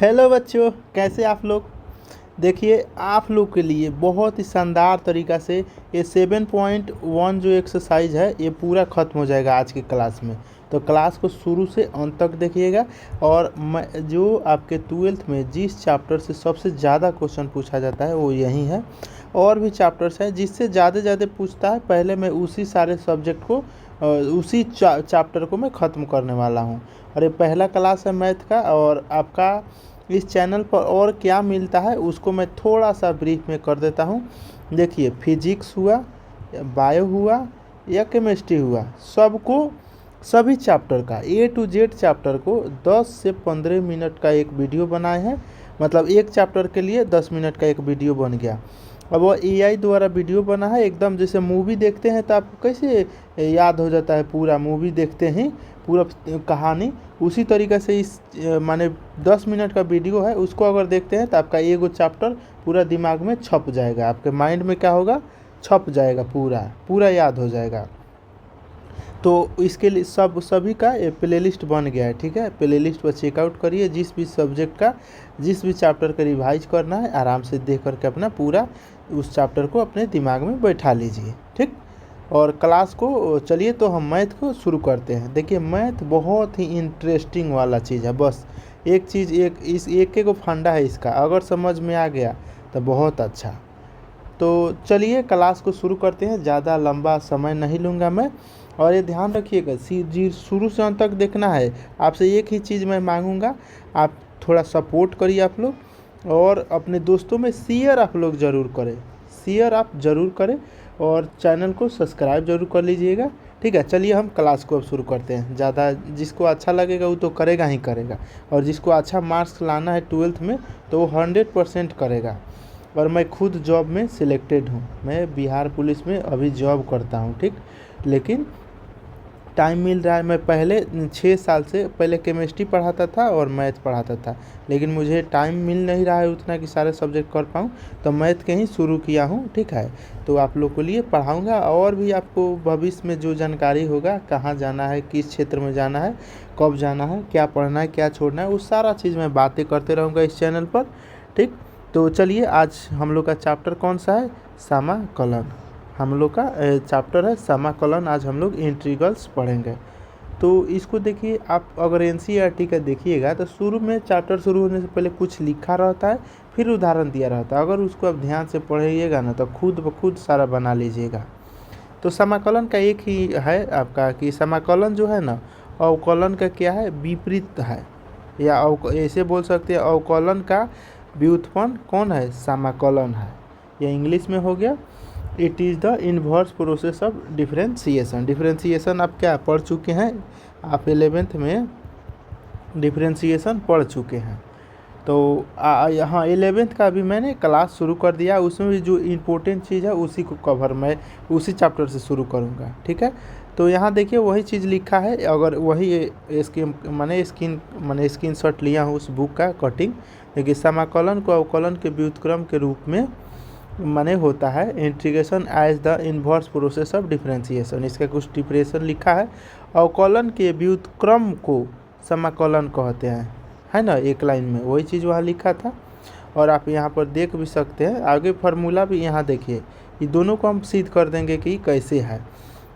Hello बच्चों, कैसे आप लोग। देखिए आप लोग के लिए बहुत ही शानदार तरीक़ा से ये 7.1 जो एक्सरसाइज है ये पूरा ख़त्म हो जाएगा आज की क्लास में। तो क्लास को शुरू से अंत तक देखिएगा। और मैं जो आपके 12th में जिस चैप्टर से सबसे ज़्यादा क्वेश्चन पूछा जाता है वो यही है। और भी चैप्टर्स हैं जिससे ज़्यादा पूछता है, पहले मैं उसी सारे सब्जेक्ट को उसी चैप्टर को मैं ख़त्म करने वाला हूँ। और ये पहला क्लास है मैथ का। और आपका इस चैनल पर और क्या मिलता है उसको मैं थोड़ा सा ब्रीफ में कर देता हूँ। देखिए फिजिक्स हुआ, बायो हुआ या केमिस्ट्री हुआ, सबको सभी चैप्टर का A to Z चैप्टर को 10 से 15 मिनट का एक वीडियो बनाए हैं। मतलब एक चैप्टर के लिए 10 मिनट का एक वीडियो बन गया। अब वो AI द्वारा वीडियो बना है, एकदम जैसे मूवी देखते हैं तो आपको कैसे याद हो जाता है पूरा मूवी देखते ही पूरा कहानी, उसी तरीक़े से इस माने 10 मिनट का वीडियो है, उसको अगर देखते हैं तो आपका एगो चैप्टर पूरा दिमाग में छप जाएगा, आपके माइंड में क्या होगा, छप जाएगा, पूरा पूरा याद हो जाएगा। तो इसके लिए सभी का ये प्लेलिस्ट बन गया है, ठीक है। प्लेलिस्ट पर चेकआउट करिए, जिस भी सब्जेक्ट का जिस भी चैप्टर का रिवाइज करना है आराम से देख करके अपना पूरा उस चैप्टर को अपने दिमाग में बैठा लीजिए, ठीक। और क्लास को चलिए तो हम मैथ को शुरू करते हैं। देखिए मैथ बहुत ही इंटरेस्टिंग वाला चीज़ है। बस एक चीज़ एक को फंडा है इसका, अगर समझ में आ गया तो बहुत अच्छा। तो चलिए क्लास को शुरू करते हैं, ज़्यादा लंबा समय नहीं लूँगा मैं। और ये ध्यान रखिएगा जी, शुरू से अंत तक देखना है। आपसे एक ही चीज़ मैं मांगूँगा, आप थोड़ा सपोर्ट करिए आप लोग, और अपने दोस्तों में शेयर आप लोग ज़रूर करें, शेयर आप ज़रूर करें, और चैनल को सब्सक्राइब जरूर कर लीजिएगा, ठीक है। चलिए हम क्लास को अब शुरू करते हैं। ज़्यादा जिसको अच्छा लगेगा वो तो करेगा ही करेगा, और जिसको अच्छा मार्क्स लाना है 12th में तो वो 100% करेगा। और मैं खुद जॉब में सिलेक्टेड हूँ, मैं बिहार पुलिस में अभी जॉब करता हूँ, ठीक। लेकिन टाइम मिल रहा है, मैं पहले 6 साल से पहले केमिस्ट्री पढ़ाता था और मैथ पढ़ाता था, लेकिन मुझे टाइम मिल नहीं रहा है उतना कि सारे सब्जेक्ट कर पाऊँ, तो मैथ के ही शुरू किया हूँ, ठीक है। तो आप लोग के लिए पढ़ाऊँगा, और भी आपको भविष्य में जो जानकारी होगा, कहाँ जाना है, किस क्षेत्र में जाना है, कब जाना है, क्या पढ़ना है, क्या छोड़ना है, वो सारा चीज़ मैं बातें करते रहूँगा इस चैनल पर, ठीक। तो चलिए आज हम लोग का चैप्टर कौन सा है, समाकलन। हम लोग का चैप्टर है समाकलन। आज हम लोग इंटीग्रल्स पढ़ेंगे। तो इसको देखिए, आप अगर NCERT का देखिएगा तो शुरू में चैप्टर शुरू होने से पहले कुछ लिखा रहता है, फिर उदाहरण दिया रहता है। अगर उसको आप ध्यान से पढ़िएगा ना तो खुद ब खुद सारा बना लीजिएगा। तो समाकलन का एक ही है आपका कि समाकलन जो है ना, अवकलन का क्या है, विपरीत है, या ऐसे बोल सकते हैं अवकलन का व्युत्पन्न कौन है, समाकलन है। या इंग्लिश में हो गया, it is the inverse process of differentiation. Differentiation आप क्या पढ़ चुके हैं, आप 11th में डिफ्रेंसीसन पढ़ चुके हैं। तो यहाँ 11th का भी मैंने क्लास शुरू कर दिया, उसमें भी जो इम्पोर्टेंट चीज़ है उसी को कवर मैं उसी चैप्टर से शुरू करूँगा, ठीक है। तो यहाँ देखिए वही चीज़ लिखा है, अगर वही स्क्रीन शॉट लिया हूँ उस बुक का कटिंग। देखिए समाकलन को अवकलन के व्युत्क्रम के रूप में माने होता है integration as the inverse process of differentiation. इसका कुछ डिफरेंशिएशन लिखा है। अवकलन के व्युत्क्रम को समाकलन कहते हैं, है ना, एक लाइन में वही चीज़ वहाँ लिखा था। और आप यहाँ पर देख भी सकते हैं, आगे फार्मूला भी यहाँ देखिए, ये दोनों को हम सिद्ध कर देंगे कि कैसे है।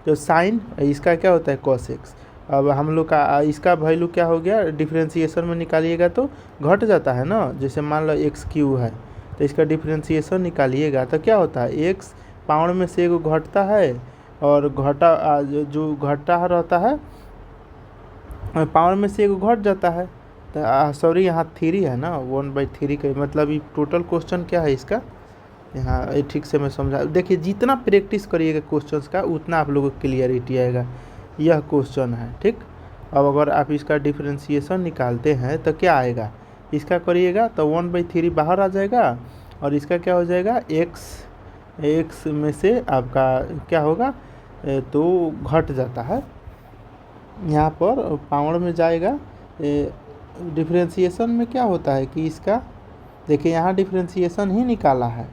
तो साइन इसका क्या होता है, कोसेक्स। अब हम लोग का इसका वैल्यू क्या हो गया, डिफरेंशिएशन में निकालिएगा तो घट जाता है ना। जैसे मान लो x³ है तो इसका डिफरेंशिएशन निकालिएगा तो क्या होता है, x पावर में से एगो घटता है, और घटा जो घटा रहता है पावर में से एगो घट जाता है। तो सॉरी यहाँ 3 है ना, 1/3 का मतलब ये टोटल क्वेश्चन क्या है इसका, यहाँ ठीक से मैं समझा। देखिए जितना प्रैक्टिस करिएगा क्वेश्चंस का उतना आप लोगों को क्लियरिटी आएगा। यह क्वेश्चन है, ठीक। अब अगर आप इसका डिफरेंशिएशन निकालते हैं तो क्या आएगा, इसका करिएगा तो 1/3 बाहर आ जाएगा, और इसका क्या हो जाएगा, x में से आपका क्या होगा, तो घट जाता है, यहाँ पर पावर में जाएगा। डिफरेंशिएशन में क्या होता है कि इसका देखिए यहाँ डिफरेंशिएशन ही निकाला है,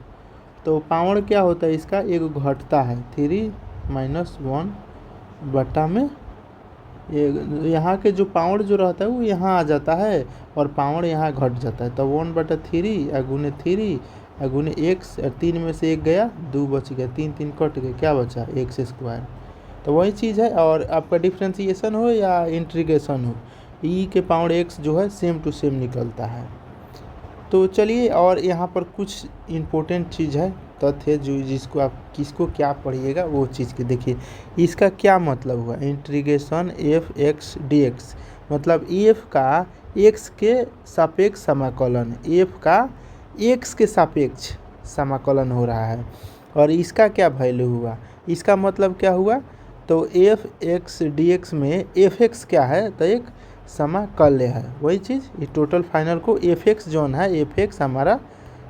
तो पावर क्या होता है इसका, एक घटता है 3 - 1 बटा में ये यहाँ के जो पावर जो रहता है वो यहाँ आ जाता है और पावर यहाँ घट जाता है। तो 1/3 गुने 3 गुने एक्स, 3 में से 1 गया, 2 बच गया, 3 3 कट गए, क्या बचा एक्स स्क्वायर। तो वही चीज़ है। और आपका डिफ्रेंसिएशन हो या इंटीग्रेशन हो, ई के पावर एक्स जो है सेम टू सेम निकलता है। तो चलिए, और यहाँ पर कुछ इम्पोर्टेंट चीज़ है, तथ्य जो जिसको आप किसको क्या पढ़िएगा वो चीज़ के देखिए। इसका क्या मतलब हुआ, integration F x d x, मतलब एफ का एक्स के सापेक्ष समाकलन, एफ का एक्स के सापेक्ष समाकलन हो रहा है। और इसका क्या वैल्यू हुआ, इसका मतलब क्या हुआ, तो एफ एक्स डी एक्स में एफ एक्स क्या है, तो एक समाकल्य है। वही चीज़ ये टोटल फाइनल को एफ एक्स जो है, एफ एक्स हमारा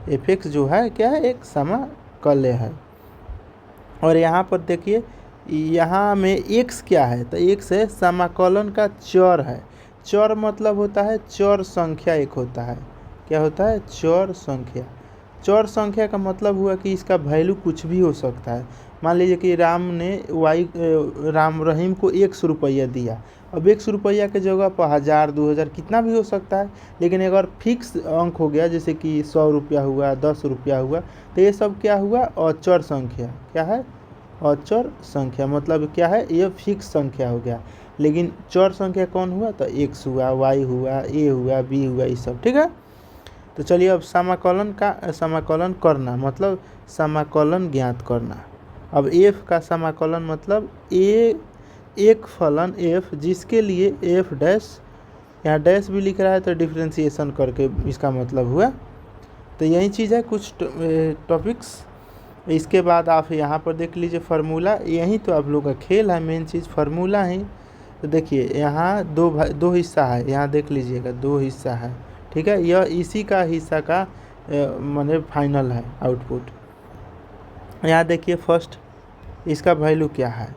एफ एक्स जो है क्या है, एक समाकल्य है। और यहाँ पर देखिए यहाँ में एक्स क्या है, तो एक्स है समाकलन का चर है। चर मतलब होता है चर संख्या एक होता है, क्या होता है, चर संख्या। चर संख्या का मतलब हुआ कि इसका वैल्यू कुछ भी हो सकता है। मान लीजिए कि राम रहीम को 100 रुपया दिया, अब 100 रुपया के जगह पर 1000 2000 कितना भी हो सकता है। लेकिन अगर फिक्स अंक हो गया, जैसे कि 100 रुपया हुआ, 10 रुपया हुआ, तो ये सब क्या हुआ, अचर संख्या। क्या है, अचर संख्या, मतलब क्या है, ये फिक्स संख्या हो गया। लेकिन चर संख्या कौन हुआ, तो एक्स हुआ, वाई हुआ, ए हुआ, बी हुआ, ये सब। ठीक है। तो चलिए अब समाकलन करना, मतलब समाकलन ज्ञात करना। अब एफ का समाकलन मतलब एक फलन एफ जिसके लिए एफ डैश, यहाँ डैश भी लिख रहा है तो डिफ्रेंसिएशन करके इसका मतलब हुआ। तो यही चीज़ है, कुछ टॉपिक्स। इसके बाद आप यहाँ पर देख लीजिए फार्मूला, यही तो आप लोग का खेल है, मेन चीज़ फार्मूला ही। तो देखिए यहाँ दो हिस्सा है, यहाँ देख लीजिएगा 2 हिस्सा है। ठीक है, यह इसी का हिस्सा का माने फाइनल है आउटपुट। यहाँ देखिए फर्स्ट इसका वैल्यू क्या है,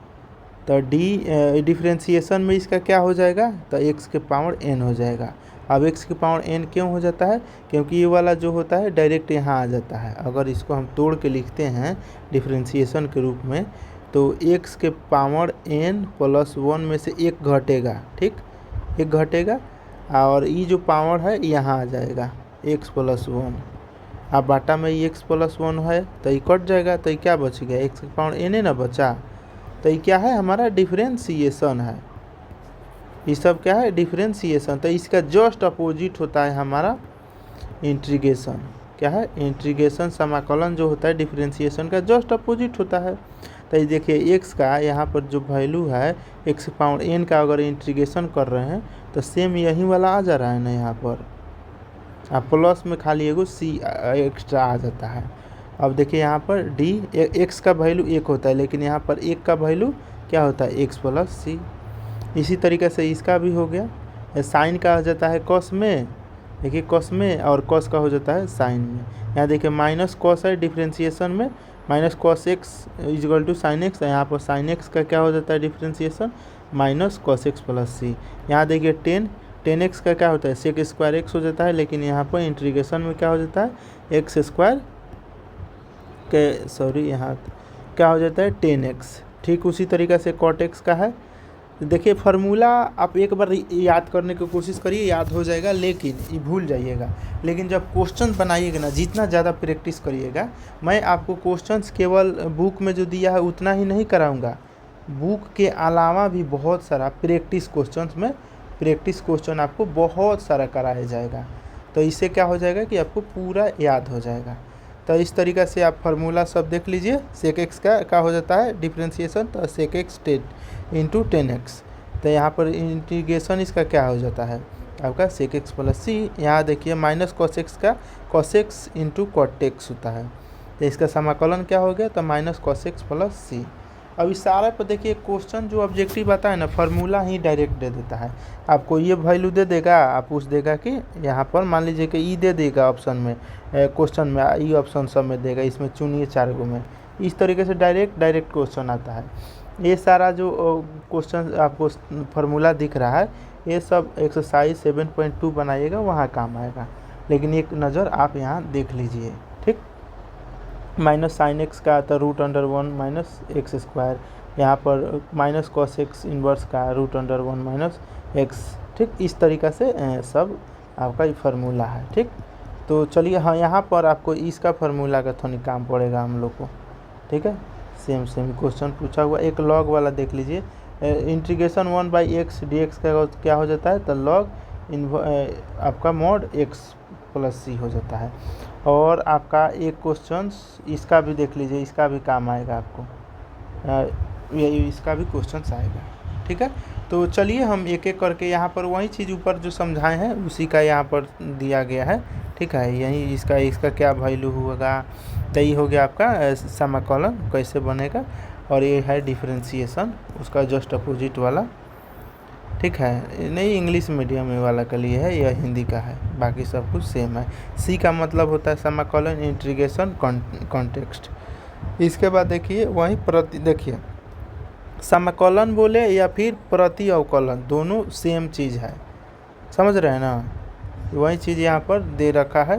तो डी डिफ्रेंसिएशन में इसका क्या हो जाएगा, तो एक्स के पावर एन हो जाएगा। अब एक्स के पावर एन क्यों हो जाता है, क्योंकि ये वाला जो होता है डायरेक्ट यहाँ आ जाता है। अगर इसको हम तोड़ के लिखते हैं डिफ्रेंसिएशन के रूप में, तो एक्स के पावर एन प्लस 1 में से 1 घटेगा। ठीक, 1 घटेगा, और ये जो पावर है यहाँ आ जाएगा एक्स प्लस 1। अब बाटा में एक्स प्लस 1 है तो ये कट जाएगा, तो ये क्या बच गया, एक्स के पावर एन ना बचा। तो ये क्या है, हमारा डिफ्रेंसिएशन है। ये सब क्या है, डिफ्रेंसिएशन। तो इसका जस्ट अपोजिट होता है हमारा इंटीग्रेशन। क्या है, इंटीग्रेशन समाकलन जो होता है डिफ्रेंसिएशन का जस्ट अपोजिट होता है। तो ये देखिए एक्स का यहाँ पर जो वैल्यू है, एक्स पावर एन का अगर इंटीग्रेशन कर रहे हैं तो सेम यही वाला आ जा रहा है ना यहाँ पर। अब प्लस में खाली एगो सी एक्स्ट्रा आ जाता है। अब देखिए यहाँ पर डी एक्स का वैल्यू 1 होता है, लेकिन यहाँ पर 1 का वैल्यू क्या होता है, एक्स प्लस सी। इसी तरीके से इसका भी हो गया। साइन का हो जाता है कॉस में, देखिए कॉस में, और कॉस का हो जाता है साइन में। यहाँ देखिए माइनस कॉस है डिफ्रेंसिएशन में, minus cos x equal to sine x. यहाँ पर साइन एक्स का क्या हो जाता है differentiation, minus cos x plus सी। यहाँ देखिए 10 एक्स का क्या होता है, सेक स्क्वायर एक्स हो जाता है, लेकिन यहाँ पर इंटीग्रेशन में क्या हो जाता है, एक्स स्क्वायर के सॉरी यहाँ क्या हो जाता है 10x। ठीक उसी तरीक़े से कॉट एक्स का है। देखिए फार्मूला आप एक बार याद करने की कोशिश करिए, याद हो जाएगा, लेकिन ये भूल जाइएगा। लेकिन जब क्वेश्चन बनाइएगा ना, जितना ज़्यादा प्रैक्टिस करिएगा, मैं आपको क्वेश्चंस केवल बुक में जो दिया है उतना ही नहीं कराऊंगा, बुक के अलावा भी बहुत सारा प्रैक्टिस क्वेश्चन आपको बहुत सारा कराया जाएगा। तो इससे क्या हो जाएगा कि आपको पूरा याद हो जाएगा। तो इस तरीक़ा से आप फार्मूला सब देख लीजिए। सेक एक्स का हो जाता है डिफ्रेंसिएशन, तो सेक एक्स इंटू 10x। तो यहाँ पर इंटीग्रेशन इसका क्या हो जाता है आपका सेक एक्स प्लस सी। यहाँ देखिए माइनस कॉस एक्स का cos x into cot x होता है, तो इसका समाकलन क्या हो गया, तो minus cos x plus C. अब इस सारे पर देखिए क्वेश्चन जो ऑब्जेक्टिव आता है ना, फार्मूला ही डायरेक्ट दे देता है आपको। ये वैल्यू दे देगा, आप पूछ देगा कि यहाँ पर मान लीजिए कि ई दे देगा ऑप्शन में, क्वेश्चन में ई ऑप्शन सब में देगा, इसमें चुनिए 4 गो में। इस तरीके से डायरेक्ट क्वेश्चन आता है। ये सारा जो क्वेश्चन आपको फार्मूला दिख रहा है, ये सब एक्सरसाइज 7.2 बनाइएगा, वहाँ काम आएगा। लेकिन एक नज़र आप यहाँ देख लीजिए। ठीक, माइनस साइन एक्स का आता root under 1 minus x square, यहाँ पर माइनस कॉस एक्स इन्वर्स का रूट अंडर 1 माइनस एक्स। ठीक, इस तरीक़ा से सब आपका ये फार्मूला है। ठीक, तो चलिए हाँ, यहाँ पर आपको इसका फार्मूला का थोड़ी काम पड़ेगा हम लोग को। ठीक है, सेम क्वेश्चन पूछा हुआ। एक लॉग वाला देख लीजिए, इंटीग्रेशन 1/x dx का क्या हो जाता है, तो लॉग आपका मॉड x प्लस c हो जाता है। और आपका एक क्वेश्चन इसका भी देख लीजिए, इसका भी काम आएगा आपको, इसका भी क्वेश्चन आएगा। ठीक है, तो चलिए हम एक एक करके यहाँ पर वही चीज़ ऊपर जो समझाए हैं उसी का यहाँ पर दिया गया है। ठीक है, यही इसका क्या वैल्यू होगा, तो ये हो गया आपका समाकलन कैसे बनेगा, और ये है डिफरेंशिएशन उसका जस्ट अपोजिट वाला। ठीक है, नहीं इंग्लिश मीडियम वाला के लिए है, यह हिंदी का है, बाकी सब कुछ सेम है। सी का मतलब होता है समाकलन इंटीग्रेशन कॉन्टेक्स्ट। इसके बाद देखिए वही प्रति, देखिए समाकलन बोले या फिर प्रति अवकलन दोनों सेम चीज़ है, समझ रहे हैं ना, वही चीज़ यहाँ पर दे रखा है।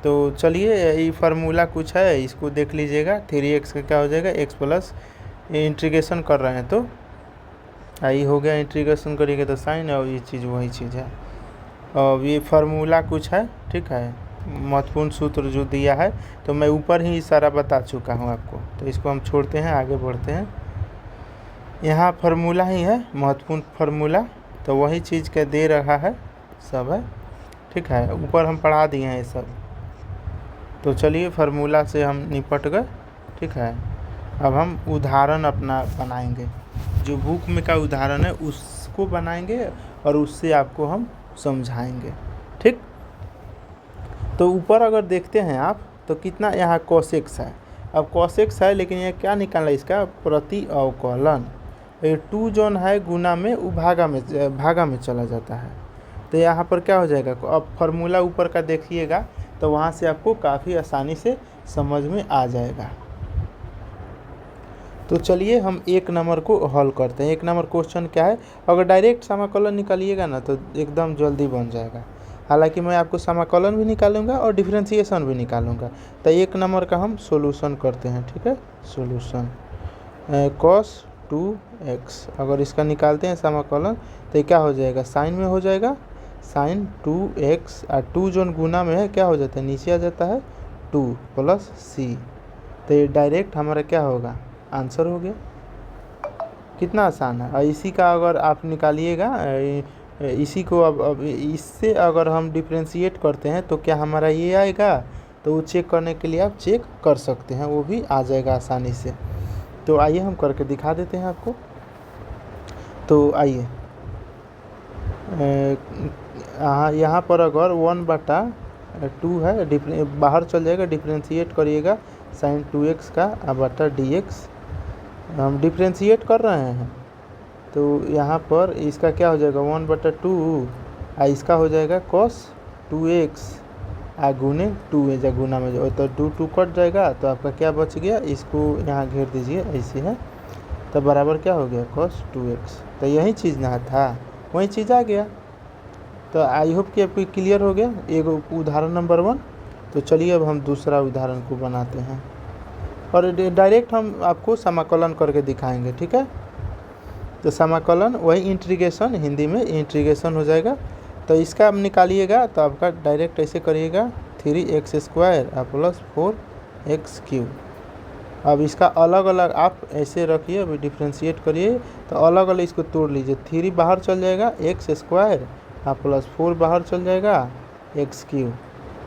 तो चलिए ये फार्मूला कुछ है, इसको देख लीजिएगा। 3x का क्या हो जाएगा, x प्लस इंटीग्रेशन कर रहे हैं तो आई हो गया, इंटीग्रेशन करिएगा तो साइन, और ये चीज़ वही चीज़ है। और ये फार्मूला कुछ है। ठीक है, महत्वपूर्ण सूत्र जो दिया है तो मैं ऊपर ही सारा बता चुका हूँ आपको, तो इसको हम छोड़ते हैं, आगे बढ़ते हैं। यहाँ फार्मूला ही है, महत्वपूर्ण फार्मूला, तो वही चीज़ का दे रहा है सब है। ठीक है, ऊपर हम पढ़ा दिए हैं ये सब। तो चलिए फार्मूला से हम निपट गए। ठीक है, अब हम उदाहरण अपना बनाएंगे, जो बुक में का उदाहरण है उसको बनाएंगे और उससे आपको हम समझाएंगे। ठीक, तो ऊपर अगर देखते हैं आप तो कितना यहाँ cos x है। अब cos x है, लेकिन ये क्या निकालना है, इसका प्रति अवकलन। ये 2 जोन है गुना में, वो भागा में चला जाता है, तो यहाँ पर क्या हो जाएगा। अब फार्मूला ऊपर का देखिएगा तो वहाँ से आपको काफ़ी आसानी से समझ में आ जाएगा। तो चलिए हम एक नंबर को हल करते हैं। एक नंबर क्वेश्चन क्या है, अगर डायरेक्ट समाकलन निकालिएगा ना तो एकदम जल्दी बन जाएगा। हालांकि मैं आपको समाकलन भी निकालूंगा और डिफरेंशिएशन भी निकालूंगा। तो एक नंबर का हम सॉल्यूशन करते हैं। ठीक है, सॉल्यूशन cos 2x, अगर इसका निकालते हैं समाकलन तो ये क्या हो जाएगा, साइन में हो जाएगा, साइन 2x, और 2 जोन गुना में है क्या हो जाता है, नीचे आ जाता है 2 प्लस c। तो ये डायरेक्ट हमारा क्या होगा, आंसर हो गया। कितना आसान है। और इसी का अगर आप निकालिएगा, इसी को अब इससे अगर हम डिफ्रेंशिएट करते हैं तो क्या हमारा ये आएगा, तो वो चेक करने के लिए आप चेक कर सकते हैं, वो भी आ जाएगा आसानी से। तो आइए हम करके दिखा देते हैं आपको। तो आइए यहाँ पर अगर 1/2 है, बाहर चल जाएगा, डिफ्रेंशिएट करिएगा साइन 2x का बटा dx। हम डिफ्रेंशिएट कर रहे हैं तो यहाँ पर इसका क्या हो जाएगा 1/2, इसका हो जाएगा cos 2x गुने 2 है, गुना में जो तो 2 कट जाएगा, तो आपका क्या बच गया, इसको यहाँ घेर दीजिए ऐसे है, तो बराबर क्या हो गया cos 2x। तो यही चीज़ ना था, वही चीज़ आ गया। तो आई होप कि आपको क्लियर हो गया एक उदाहरण नंबर 1। तो चलिए अब हम दूसरा उदाहरण को बनाते हैं और डायरेक्ट हम आपको समाकलन करके दिखाएंगे। ठीक है, तो समाकलन वही इंटीग्रेशन, हिंदी में इंटीग्रेशन हो जाएगा। तो इसका आप निकालिएगा तो आपका डायरेक्ट ऐसे करिएगा 3x² प्लस 4x³। अब इसका अलग अलग आप ऐसे रखिए, अभी डिफ्रेंशिएट करिए तो अलग अलग इसको तोड़ लीजिए। 3 बाहर चल जाएगा x² प्लस 4 बाहर चल जाएगा x³।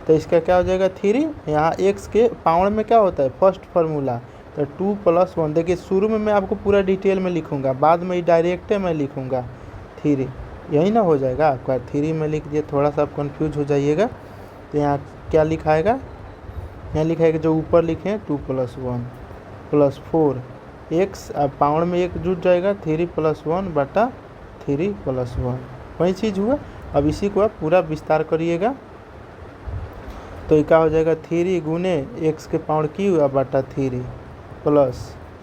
तो इसका क्या हो जाएगा 3, यहाँ x के पावर में क्या होता है फर्स्ट फार्मूला, तो 2 + 1। देखिए शुरू में मैं आपको पूरा डिटेल में लिखूंगा, बाद में डायरेक्ट मैं लिखूंगा 3, यही ना हो जाएगा आपका। 3 में लिख दिए, थोड़ा सा आप कन्फ्यूज हो जाइएगा। तो यहाँ क्या लिखाएगा, यहाँ लिखाएगा जो ऊपर लिखे हैं 2 + 1 प्लस 4x, अब पावर में 1 जुट जाएगा 3 + 1 बटा 3 + 1, वही चीज़ हुआ। अब इसी को आप पूरा विस्तार करिएगा तो क्या हो जाएगा 3 गुने x के पावर क्यू बटा 3 प्लस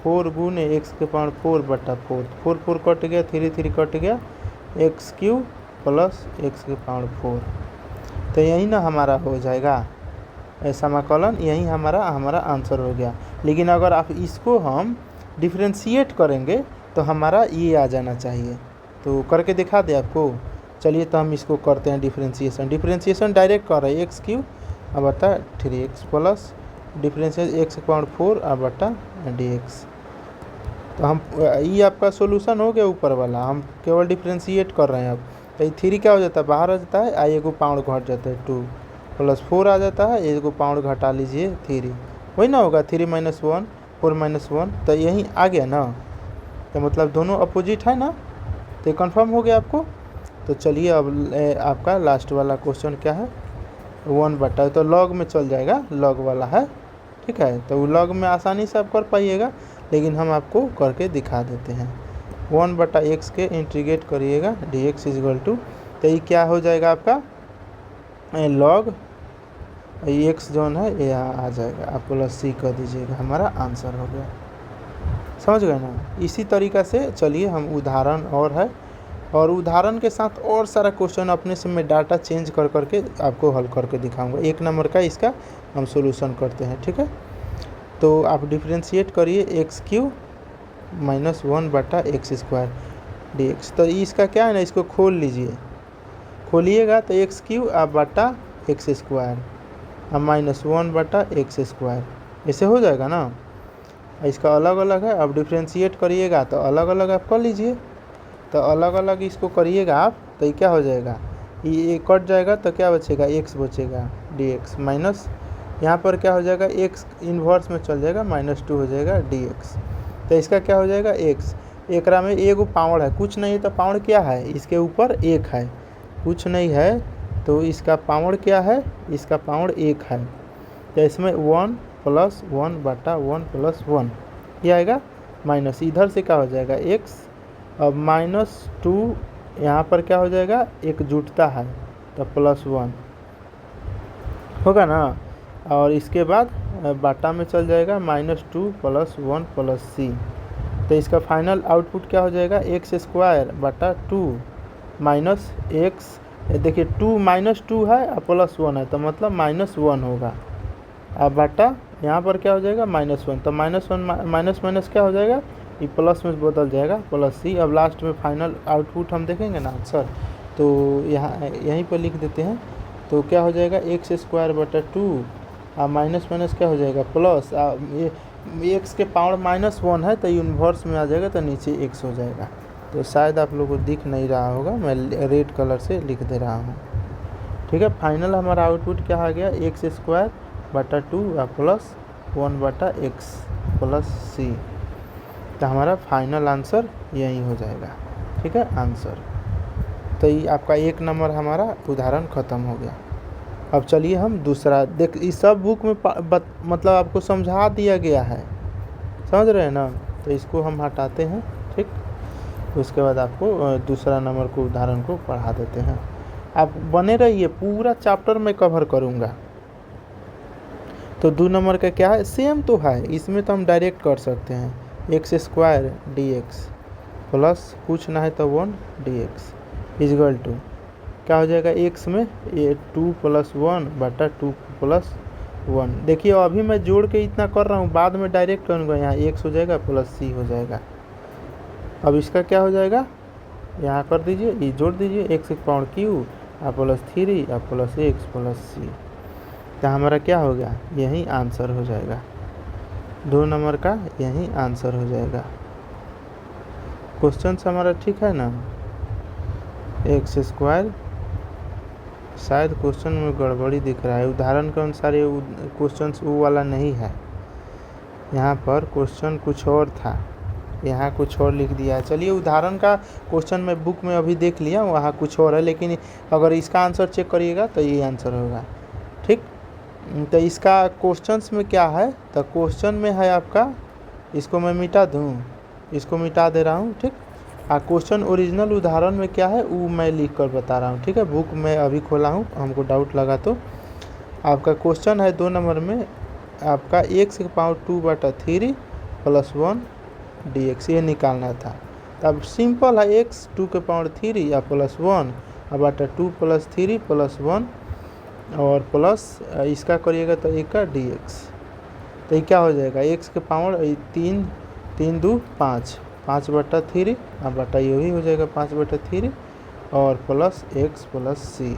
4 गुने x के पावर 4 बटा 4, 4 4 कट गया, 3 3 कट गया, x³ प्लस x के पावर 4। तो यही ना हमारा हो जाएगा समाकलन, यही हमारा आंसर हो गया। लेकिन अगर आप इसको हम डिफ्रेंशिएट करेंगे तो हमारा ये आ जाना चाहिए। तो करके दिखा दे आपको। चलिए तो हम इसको करते हैं डिफ्रेंशिएशन डायरेक्ट कर रहे हैं एक्स क्यू अब बटा 3x प्लस डिफ्रेंशिएट एक्स के पावर 4 अब बटा dx। तो हम ये आपका सोल्यूशन हो गया ऊपर वाला, हम केवल डिफ्रेंशिएट कर रहे हैं अब। तो ये 3 क्या हो जाता है बाहर आ जाता है, आई एगो पावर घट जाता है 2 प्लस 4 आ जाता है, एगो पावर घटा लीजिए 3, वही ना होगा 3 - 1 4 - 1, तो यही आ गया ना। तो मतलब दोनों अपोजिट है ना, तो कंफर्म हो गया आपको। तो चलिए अब आपका लास्ट वाला क्वेश्चन क्या है, 1 बटा, तो लॉग में चल जाएगा, लॉग वाला है, ठीक है। तो लॉग में आसानी से आप कर पाइएगा, लेकिन हम आपको करके दिखा देते हैं। 1 बटा एक्स के इंटीग्रेट करिएगा dx = तो ये क्या हो जाएगा आपका लॉग एक्स जोन है ये आ जाएगा, आप प्लस सी कर दीजिएगा, हमारा आंसर हो गया। समझ गए ना। इसी तरीक़ा से चलिए हम उदाहरण और है, और उदाहरण के साथ और सारा क्वेश्चन अपने से मैं डाटा चेंज कर करके आपको हल करके दिखाऊंगा। 1 नंबर का इसका हम सॉल्यूशन करते हैं, ठीक है। तो आप डिफ्रेंशिएट करिए एक्स क्यू माइनस 1 बटा एक्स स्क्वायर dx। तो इसका क्या है ना, इसको खोल लीजिए, खोलिएगा तो एक्स क्यू अब बटा एक्स स्क्वायर अब माइनस 1 बटा एक्स स्क्वायर, ऐसे हो जाएगा ना। इसका अलग अलग है, अब डिफ्रेंशिएट करिएगा तो अलग अलग आप कर लीजिए। तो अलग अलग इसको करिएगा आप, तो ये क्या हो जाएगा, ये कट जाएगा तो क्या बचेगा, एक्स बचेगा dx माइनस यहाँ पर क्या हो जाएगा, एक्स इन्वर्स में चल जाएगा -2 हो जाएगा dx। तो इसका क्या हो जाएगा एक्स, एकरा में एगो पावर है, कुछ नहीं है तो पावर क्या है, इसके ऊपर 1 है, कुछ नहीं है तो इसका पावर क्या है, इसका पावर 1 है। तो इसमें 1 + 1 बटा 1 + 1 ये आएगा, माइनस इधर से क्या हो जाएगा एक्स, अब -2 यहाँ पर क्या हो जाएगा, एक जुटता है तो +1 होगा ना। और इसके बाद बाटा में चल जाएगा -2 + 1 + c। तो इसका फाइनल आउटपुट क्या हो जाएगा, एक्स स्क्वायर बटा 2 माइनस एक्स, देखिए 2 -2 है और +1 है, तो मतलब -1 होगा। अब बटा यहाँ पर क्या हो जाएगा -1, तो -1 माइनस माइनस क्या हो जाएगा, ये प्लस में बदल जाएगा +c। अब लास्ट में फाइनल आउटपुट हम देखेंगे ना आंसर, तो यहाँ यहीं पर लिख देते हैं। तो क्या हो जाएगा एक्स स्क्वायर बटा 2 और माइनस माइनस क्या हो जाएगा प्लस, ये एक्स के पावर -1 है तो यूनिवर्स में आ जाएगा, तो नीचे एक्स हो जाएगा। तो शायद आप लोगों को दिख नहीं रहा होगा, मैं रेड कलर से लिख दे रहा हूँ, ठीक है। फाइनल हमारा आउटपुट क्या आ गया, एक्स स्क्वायर बटा 2 प्लस 1 बटा एक्स प्लस सी। तो हमारा फाइनल आंसर यही हो जाएगा, ठीक है आंसर। तो ये आपका 1 नंबर हमारा उदाहरण ख़त्म हो गया। अब चलिए हम दूसरा देख, इस सब बुक में मतलब आपको समझा दिया गया है, समझ रहे हैं ना। तो इसको हम हटाते हैं, ठीक। उसके बाद आपको दूसरा नंबर को उदाहरण को पढ़ा देते हैं। आप बने रहिए, पूरा चैप्टर में कवर करूँगा। तो 2 नंबर का क्या है, सेम तो है, इसमें तो हम डायरेक्ट कर सकते हैं, एक्स स्क्वायर dx प्लस कुछ ना है तो 1 dx = क्या हो जाएगा, एक्स में ये 2 + 1 बटा 2 + 1। देखिए अभी मैं जोड़ के इतना कर रहा हूँ, बाद में डायरेक्ट करूँगा, यहाँ एक्स हो जाएगा प्लस c हो जाएगा। अब इसका क्या हो जाएगा, यहाँ कर दीजिए, ये जोड़ दीजिए, एक्स की power Q plus 3 plus x plus c। तो हमारा क्या हो गया, यही आंसर हो जाएगा, 2 नंबर का यही आंसर हो जाएगा। क्वेश्चन हमारा ठीक है ना। एक्स स्क्वायर, शायद क्वेश्चन में गड़बड़ी दिख रहा है, उदाहरण के अनुसार ये क्वेश्चन वो वाला नहीं है। यहाँ पर क्वेश्चन कुछ और था, यहाँ कुछ और लिख दिया है। चलिए उदाहरण का क्वेश्चन मैं बुक में अभी देख लिया, वहाँ कुछ और है, लेकिन अगर इसका आंसर चेक करिएगा तो ये आंसर होगा, ठीक। तो इसका क्वेश्चंस में क्या है, तो क्वेश्चन में है आपका, इसको मैं मिटा दूँ, इसको मिटा दे रहा हूँ, ठीक। क्वेश्चन ओरिजिनल उदाहरण में क्या है वो मैं लिख कर बता रहा हूँ, ठीक है। बुक में अभी खोला हूँ, हमको डाउट लगा तो। आपका क्वेश्चन है 2 नंबर में, आपका एक्स की पावर 2 बटा 3 + 1 dx ये निकालना था। तो अब सिंपल है, एक्स 2 के पावर 3 या प्लस 1 बटा 2 + 3 + 1 और प्लस इसका करिएगा तो 1 का dx। तो ये क्या हो जाएगा, एक्स के पावर 3 3 2 5, 5/3 अब बटा ये ही हो जाएगा 5/3 और प्लस x प्लस सी।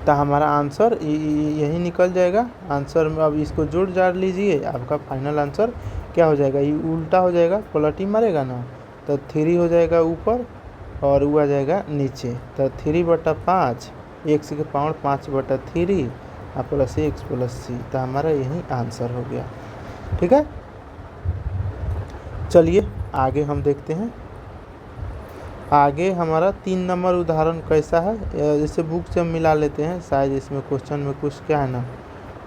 तो हमारा आंसर यही निकल जाएगा। आंसर में अब इसको जोड़ जाड़ लीजिए, आपका फाइनल आंसर क्या हो जाएगा, ये उल्टा हो जाएगा, पलटी मारेगा ना, तो 3 हो जाएगा ऊपर और वो आ जाएगा नीचे। तो 3/5 x के पावर 5/3 और प्लस x प्लस सी। तो हमारा यही आंसर हो गया। ठीक है, चलिए आगे हम देखते हैं। आगे हमारा 3 नंबर उदाहरण कैसा है, जैसे बुक से हम मिला लेते हैं, शायद इसमें क्वेश्चन में कुछ क्या है ना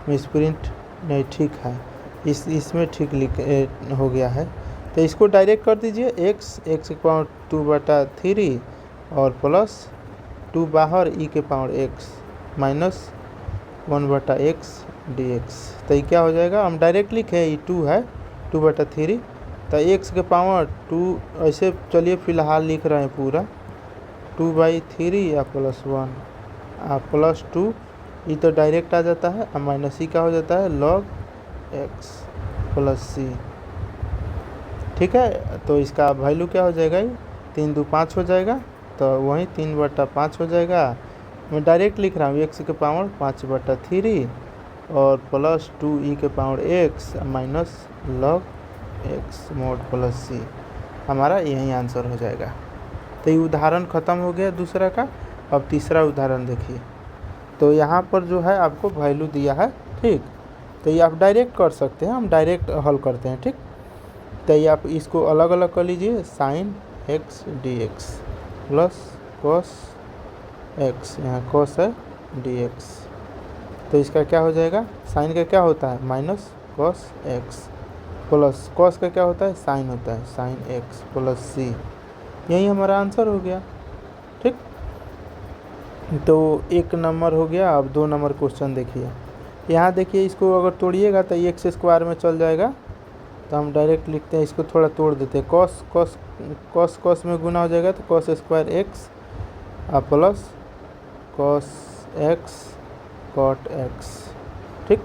मिसप्रिंट नहीं, ठीक है, इसमें ठीक हो गया है। तो इसको डायरेक्ट कर दीजिए, x के पावर 2/3 और प्लस 2 बाहर e के power x minus 1/x dx। तो ये क्या हो जाएगा, हम डायरेक्ट लिखे, ये 2 है 2/3, तो x के पावर 2 ऐसे चलिए फ़िलहाल लिख रहे हैं पूरा 2/3 या प्लस 1 प्लस 2, ये तो डायरेक्ट आ जाता है, और माइनस ई का हो जाता है log x प्लस सी। ठीक है, तो इसका वैल्यू क्या हो जाएगा, 3 2 5 हो जाएगा, तो वहीं 3/5 हो जाएगा। मैं डायरेक्ट लिख रहा हूँ, x के पावर 5/3 और प्लस 2e के power x minus log x mod plus c. हमारा यही आंसर हो जाएगा। तो ये उदाहरण ख़त्म हो गया दूसरा का। अब तीसरा उदाहरण देखिए। तो यहाँ पर जो है आपको वैल्यू दिया है, ठीक, तो ये आप डायरेक्ट कर सकते हैं, हम डायरेक्ट हल करते हैं। ठीक, तो ये आप इसको अलग अलग कर लीजिए, sine x dx plus cos x, यहाँ कॉस है dx, तो इसका क्या हो जाएगा, साइन का क्या होता है minus cos x plus cos का क्या होता है साइन होता है, साइन x प्लस सी। यही हमारा आंसर हो गया। ठीक, तो 1 नंबर हो गया। अब 2 नंबर क्वेश्चन देखिए। यहाँ देखिए, इसको अगर तोड़िएगा तो x स्क्वायर में चल जाएगा, तो हम डायरेक्ट लिखते हैं, इसको थोड़ा तोड़ देते हैं, कॉस कॉस कॉस कॉस में गुना हो जाएगा, तो cos square x plus cos x cot x। ठीक,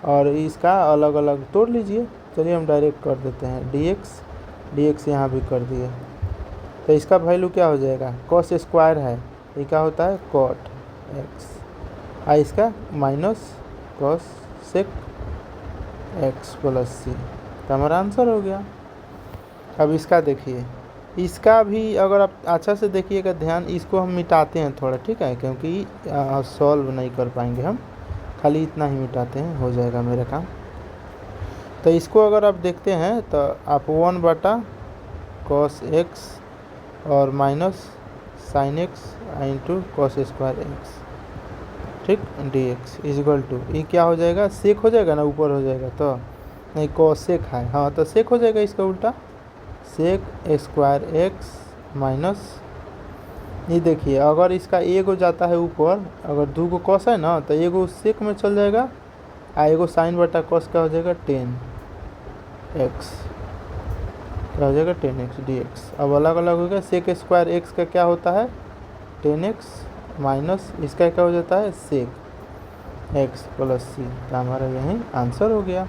और इसका अलग अलग तोड़ लीजिए। चलिए हम डायरेक्ट कर देते हैं, dx यहाँ भी कर दिए। तो इसका वैल्यू क्या हो जाएगा, कॉस स्क्वायर है, ये क्या होता है कॉट x, इसका minus cosec x plus c. तो हमारा आंसर हो गया। अब इसका देखिए, इसका भी अगर आप अच्छा से देखिएगा ध्यान, इसको हम मिटाते हैं थोड़ा, ठीक है, क्योंकि सॉल्व नहीं कर पाएंगे हम, खाली इतना ही मिटाते हैं, हो जाएगा मेरा काम। तो इसको अगर आप देखते हैं तो आप 1/cos x और minus sine x into cos square x, ठीक, dx इजगल टू, ये क्या हो जाएगा, सेक हो जाएगा ना, ऊपर हो जाएगा, तो नहीं कॉसेक है, हाँ, तो सेक हो जाएगा इसका उल्टा, सेक स्क्वायर x माइनस, ये देखिए अगर इसका एगो जाता है ऊपर, अगर 2 को कॉस है ना, तो एगो सेक में चल जाएगा, एगो साइन बटा कॉस का हो जाएगा 10x, क्या हो जाएगा 10x dx। अब अलग अलग हो गया, सेक स्क्वायर x का क्या होता है 10x माइनस इसका क्या हो जाता है सेक x प्लस सी। तो हमारा यही आंसर हो गया।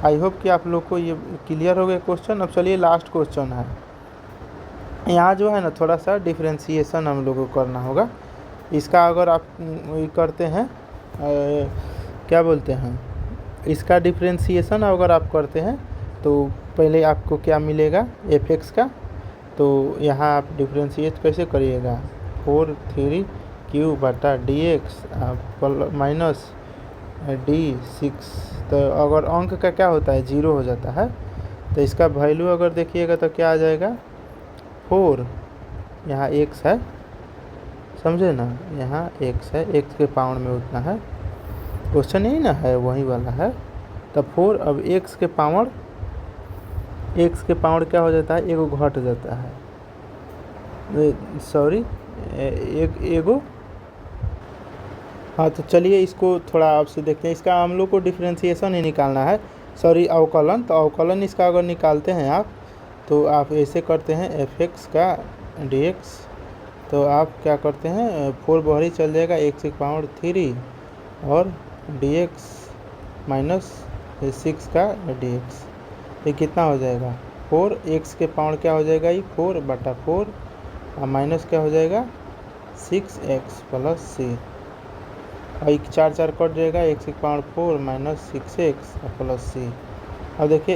आई होप कि आप लोग को ये क्लियर हो गया क्वेश्चन। अब चलिए लास्ट क्वेश्चन है। यहाँ जो है ना थोड़ा सा डिफ्रेंशिएशन हम लोगों को करना होगा। इसका अगर आप करते हैं क्या बोलते हैं, इसका डिफ्रेंशिएशन अगर आप करते हैं तो पहले आपको क्या मिलेगा f(x) का, तो यहाँ आप डिफ्रेंशिएट कैसे करिएगा, 4/3 बटा dx माइनस d6। तो अगर अंक का क्या होता है 0 हो जाता है, तो इसका वैल्यू अगर देखिएगा तो क्या आ जाएगा 4, यहाँ x है, समझे ना, यहाँ x है, x के पावर में उतना है, क्वेश्चन यही ना है, वही वाला है। तो 4, अब x के पावर क्या हो जाता है, एगो घट जाता है, सॉरी एगो, हाँ। तो चलिए इसको थोड़ा आपसे देखते हैं, इसका हम लोग को डिफ्रेंशिएशन ही निकालना है, सॉरी अवकलन। तो अवकलन इसका अगर निकालते हैं आप, तो आप ऐसे करते हैं f(x) का dx, तो आप क्या करते हैं 4 बाहरी चल जाएगा, x की पावर 3 और dx माइनस 6 का dx, ये कितना हो जाएगा 4, एक्स के पावर क्या हो जाएगा ये 4/4 और माइनस क्या हो जाएगा 6x प्लस सी, और 4 कट जाएगा, एक्स की power 4 minus 6x plus C. अब देखिए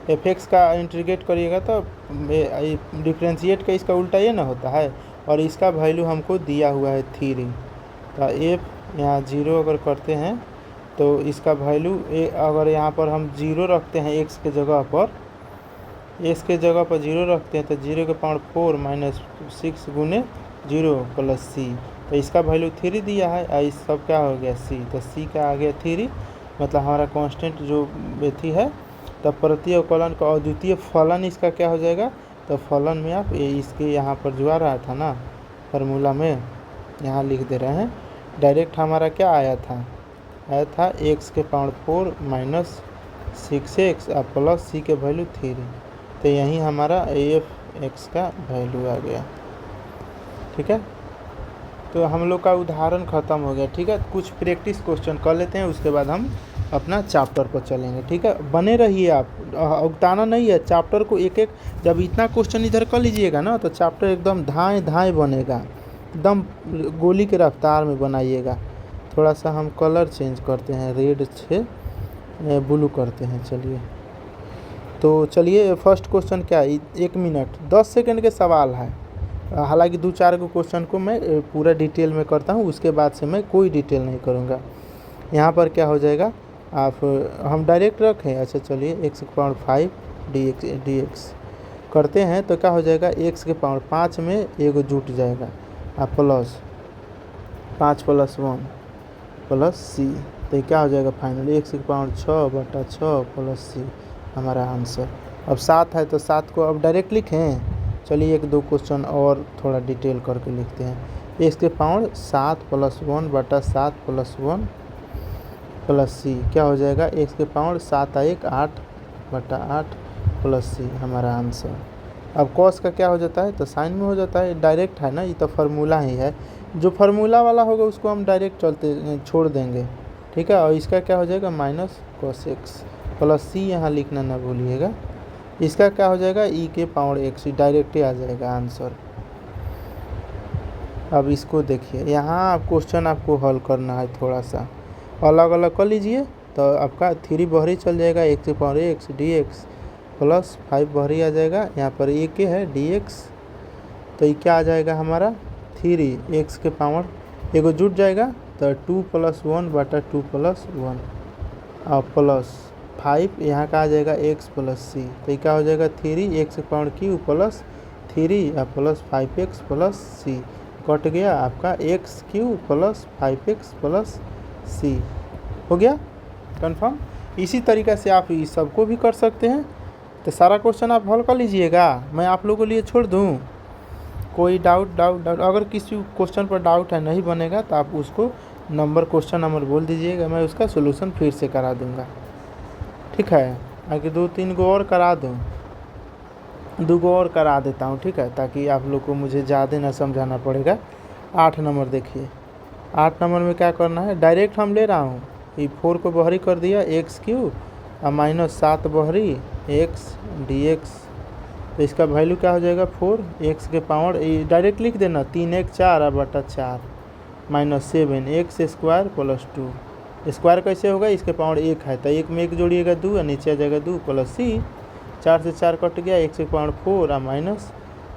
एफ एक्स का इंटीग्रेट करिएगा तो डिफ्रेंशिएट का इसका उल्टा ये ना होता है, और इसका वैल्यू हमको दिया हुआ है 3। तो एफ यहाँ 0 अगर करते हैं तो इसका वैल्यू अगर यहाँ पर हम 0 रखते हैं एक्स के जगह पर, एक्स के जगह पर 0 रखते हैं तो 0 के पावर 4 माइनस 6 गुने 0 प्लस सी, तो इसका वैल्यू 3 दिया है और इस सब क्या हो गया सी, तो सी का आ गया 3, मतलब हमारा कांस्टेंट जो बेथी है। तब प्रति अवकलन का अद्वितीय फलन इसका क्या हो जाएगा, तो फलन में आप इसके यहाँ पर जो आ रहा था ना फार्मूला में, यहाँ लिख दे रहे हैं, डायरेक्ट हमारा क्या आया था एक्स के पावर 4 माइनस 6x और प्लस सी के वैल्यू 3, तो यहीं हमारा एफ एक्स का वैल्यू आ गया। ठीक है, तो हम लोग का उदाहरण ख़त्म हो गया। ठीक है, कुछ प्रैक्टिस क्वेश्चन कर लेते हैं, उसके बाद हम अपना चैप्टर पर चलेंगे। ठीक है, बने रहिए आप, उगताना नहीं है चैप्टर को एक एक, जब इतना क्वेश्चन इधर कर लीजिएगा ना तो चैप्टर एकदम धाएँ धाएँ बनेगा, एकदम गोली के रफ्तार में बनाइएगा। थोड़ा सा हम कलर चेंज करते हैं, रेड से ब्लू करते हैं। चलिए, तो चलिए फर्स्ट क्वेश्चन क्या है, 1 मिनट 10 सेकंड के सवाल है। हालांकि 2-4 को क्वेश्चन को मैं पूरा डिटेल में करता हूँ, उसके बाद से मैं कोई डिटेल नहीं करूँगा। यहाँ पर क्या हो जाएगा, आप हम डायरेक्ट रखें, अच्छा चलिए x के पावर 5 dx करते हैं तो क्या हो जाएगा, x के पावर 5 में एगो जुट जाएगा आप प्लस 5 + 1 प्लस सी, तो क्या हो जाएगा फाइनली x के पावर 6/6 प्लस सी हमारा आंसर। अब 7 है तो 7 को अब डायरेक्ट लिखें, चलिए 1-2 क्वेश्चन और थोड़ा डिटेल करके लिखते हैं। x के पावर 7 + 1/7 प्लस 1 प्लस सी क्या हो जाएगा, x के पावर 7 × 1 8/8 प्लस सी हमारा आंसर। अब कॉस का क्या हो जाता है, तो साइन में हो जाता है, डायरेक्ट है ना, ये तो फार्मूला ही है, जो फार्मूला वाला होगा उसको हम डायरेक्ट छोड़ देंगे। ठीक है, और इसका क्या हो जाएगा माइनस cos x प्लस सी, यहाँ लिखना ना भूलिएगा। इसका क्या हो जाएगा e के पावर x, डायरेक्ट ही आ जाएगा आंसर। अब इसको देखिए, यहाँ क्वेश्चन आपको हल करना है, थोड़ा सा अलग अलग कर लीजिए, तो आपका 3 बहरी चल जाएगा, x के पावर x dx प्लस 5 बहरी आ जाएगा, यहाँ पर a के है dx, तो ये क्या आ जाएगा हमारा 3 x के पावर एगो जुट जाएगा तो 2 + 1/2 + 1 और प्लस 5 यहाँ का आ जाएगा x प्लस सी, तो ये क्या हो जाएगा 3x के पावर क्यू प्लस 3 और प्लस 5x प्लस सी, कट गया आपका x³ प्लस 5x प्लस सी, हो गया कंफर्म। इसी तरीक़े से आप इस सबको भी कर सकते हैं। तो सारा क्वेश्चन आप हल कर लीजिएगा, मैं आप लोगों के लिए छोड़ दूँ। कोई डाउट अगर किसी क्वेश्चन पर डाउट है नहीं बनेगा तो आप उसको क्वेश्चन नंबर बोल दीजिएगा, मैं उसका सोल्यूशन फिर से करा दूँगा। ठीक है, आगे 2-3 गो और करा दूँ, 2 गो और करा देता हूँ। ठीक है, ताकि आप लोग को मुझे ज़्यादा ना समझाना पड़ेगा। 8 नंबर देखिए, 8 नंबर में क्या करना है, डायरेक्ट हम ले रहा हूँ, ये 4 को बहरी कर दिया x³ और माइनस 7 बहरी x dx, तो इसका वैल्यू क्या हो जाएगा 4x के पावर, ये डायरेक्ट लिख देना 3 × 4/4 माइनस 7x² प्लस 2, स्क्वायर कैसे होगा, इसके पावर 1 है तो 1 में 1 जोड़िएगा 2 और नीचे आ जाएगा 2 प्लस सी, 4 से 4 कट गया, x के पावर 4 और minus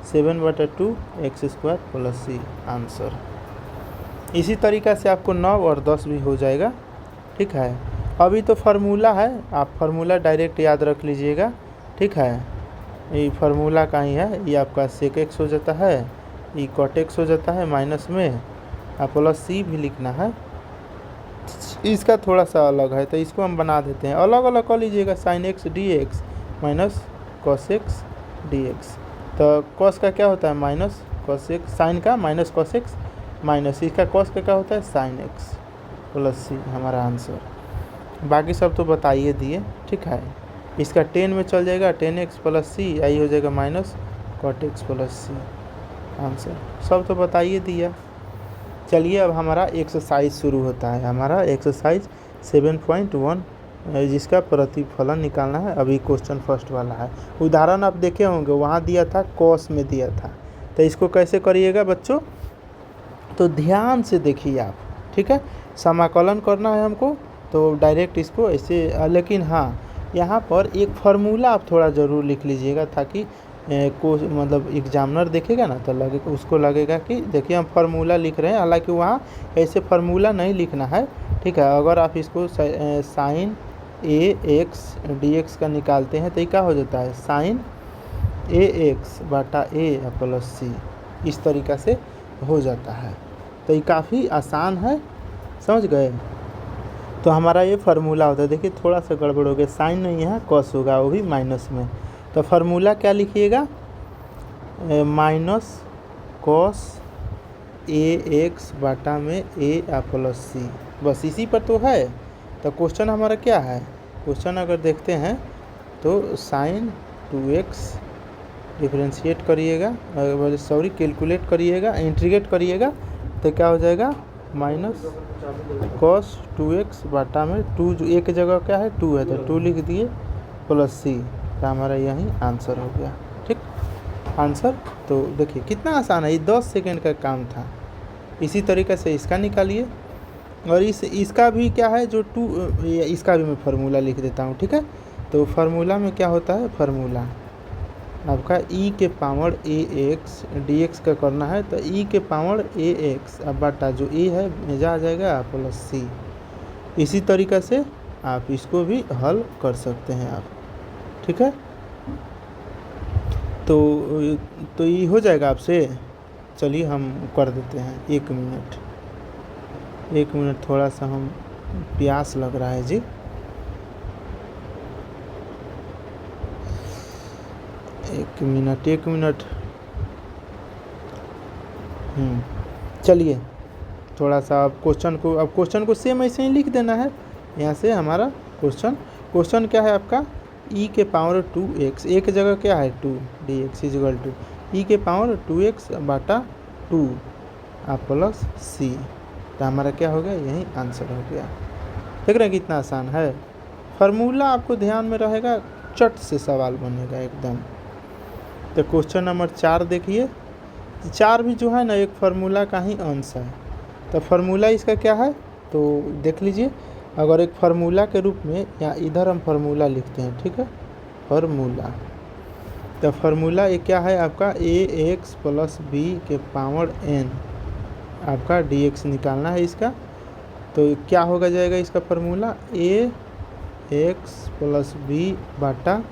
7/2 x² plus C answer. इसी तरीक़ा से आपको 9 और 10 भी हो जाएगा। ठीक है, अभी तो फार्मूला है, आप फार्मूला डायरेक्ट याद रख लीजिएगा। ठीक है, ये फार्मूला का ही है, ये आपका sec x हो जाता है, ये cot x हो जाता है माइनस में, और प्लस सी भी लिखना है। इसका थोड़ा सा अलग है तो इसको हम बना देते हैं, अलग अलग कर लीजिएगा, sin x dx minus cos x dx, तो cos का क्या होता है माइनस cos x, sin का माइनस cos x माइनस इसका cos का क्या होता है sin x प्लस सी हमारा आंसर। बाकी सब तो बताइए दिए। ठीक है, इसका 10 में चल जाएगा 10x प्लस सी, आई हो जाएगा minus cot x plus C answer, सब तो बताइए दिया। चलिए अब हमारा एक्सरसाइज शुरू होता है, हमारा एक्सरसाइज 7.1 जिसका प्रतिफलन निकालना है। अभी क्वेश्चन फर्स्ट वाला है, उदाहरण आप देखे होंगे, वहाँ दिया था कॉस में दिया था। तो इसको कैसे करिएगा बच्चों, तो ध्यान से देखिए आप, ठीक है। समाकलन करना है हमको, तो डायरेक्ट इसको ऐसे, लेकिन हाँ यहाँ पर एक फार्मूला आप थोड़ा ज़रूर लिख लीजिएगा, ताकि को मतलब एग्जामिनर देखेगा ना तो उसको लगेगा कि देखिए हम फार्मूला लिख रहे हैं। हालांकि वहाँ ऐसे फार्मूला नहीं लिखना है, ठीक है। अगर आप इसको साइन ए एक्स डी एक्स का निकालते हैं तो ये क्या हो जाता है, साइन ए एक्स बटा ए प्लस सी, इस तरीक़ा से हो जाता है। तो ये काफ़ी आसान है, समझ गए। तो हमारा ये फार्मूला होता है। देखिए थोड़ा सा गड़बड़ हो गया, साइन नहीं है कॉस होगा, वो भी माइनस में। तो फार्मूला क्या लिखिएगा, माइनस कॉस ए एक्स बटा में ए प्लस सी, बस इसी पर तो है। तो क्वेश्चन हमारा क्या है, क्वेश्चन अगर देखते हैं तो साइन 2x डिफ्रेंशिएट करिएगा, सॉरी कैलकुलेट करिएगा, इंटीग्रेट करिएगा, तो क्या हो जाएगा, माइनस कॉस 2x बटा में 2, जो एक जगह क्या है 2 है तो 2 लिख दिए, प्लस सी। तो हमारा यही आंसर हो गया, ठीक आंसर। तो देखिए कितना आसान है, ये 10 सेकेंड का काम था। इसी तरीके से इसका निकालिए, और इसका भी क्या है, जो 2, इसका भी मैं फार्मूला लिख देता हूँ, ठीक है। तो फार्मूला में क्या होता है, फार्मूला आपका e के पावर ए एक्स डी एक्स का करना है, तो e के पावर ए एक्स अब बटा जो e है मेजा आ जाएगा प्लस सी। इसी तरीक़े से आप इसको भी हल कर सकते हैं आप, ठीक है। तो ये हो जाएगा आपसे। चलिए हम कर देते हैं, 1 मिनट थोड़ा सा हम प्यास लग रहा है जी। एक मिनट चलिए थोड़ा सा अब क्वेश्चन को सेम ऐसे ही लिख देना है। यहाँ से हमारा क्वेश्चन क्या है आपका, e के पावर 2x, एक जगह क्या है 2, डी एक्स इजगल टू ई के पावर 2x बटा 2 प्लस सी। तो हमारा क्या हो गया, यही आंसर हो गया। देख रहे हैं कितना आसान है। फार्मूला आपको ध्यान में रहेगा, चट से सवाल बनेगा एकदम। तो क्वेश्चन नंबर 4 देखिए, 4 भी जो है ना एक फार्मूला का ही अंश है। तो फार्मूला इसका क्या है, तो देख लीजिए। अगर एक फार्मूला के रूप में, या इधर हम फार्मूला लिखते हैं, ठीक है, फार्मूला। तो फार्मूला ये क्या है आपका, ए एक्स प्लस बी के पावर n, आपका डी एक्स निकालना है इसका। तो क्या होगा जाएगा इसका फार्मूला, ए एक्स प्लस बी बटा,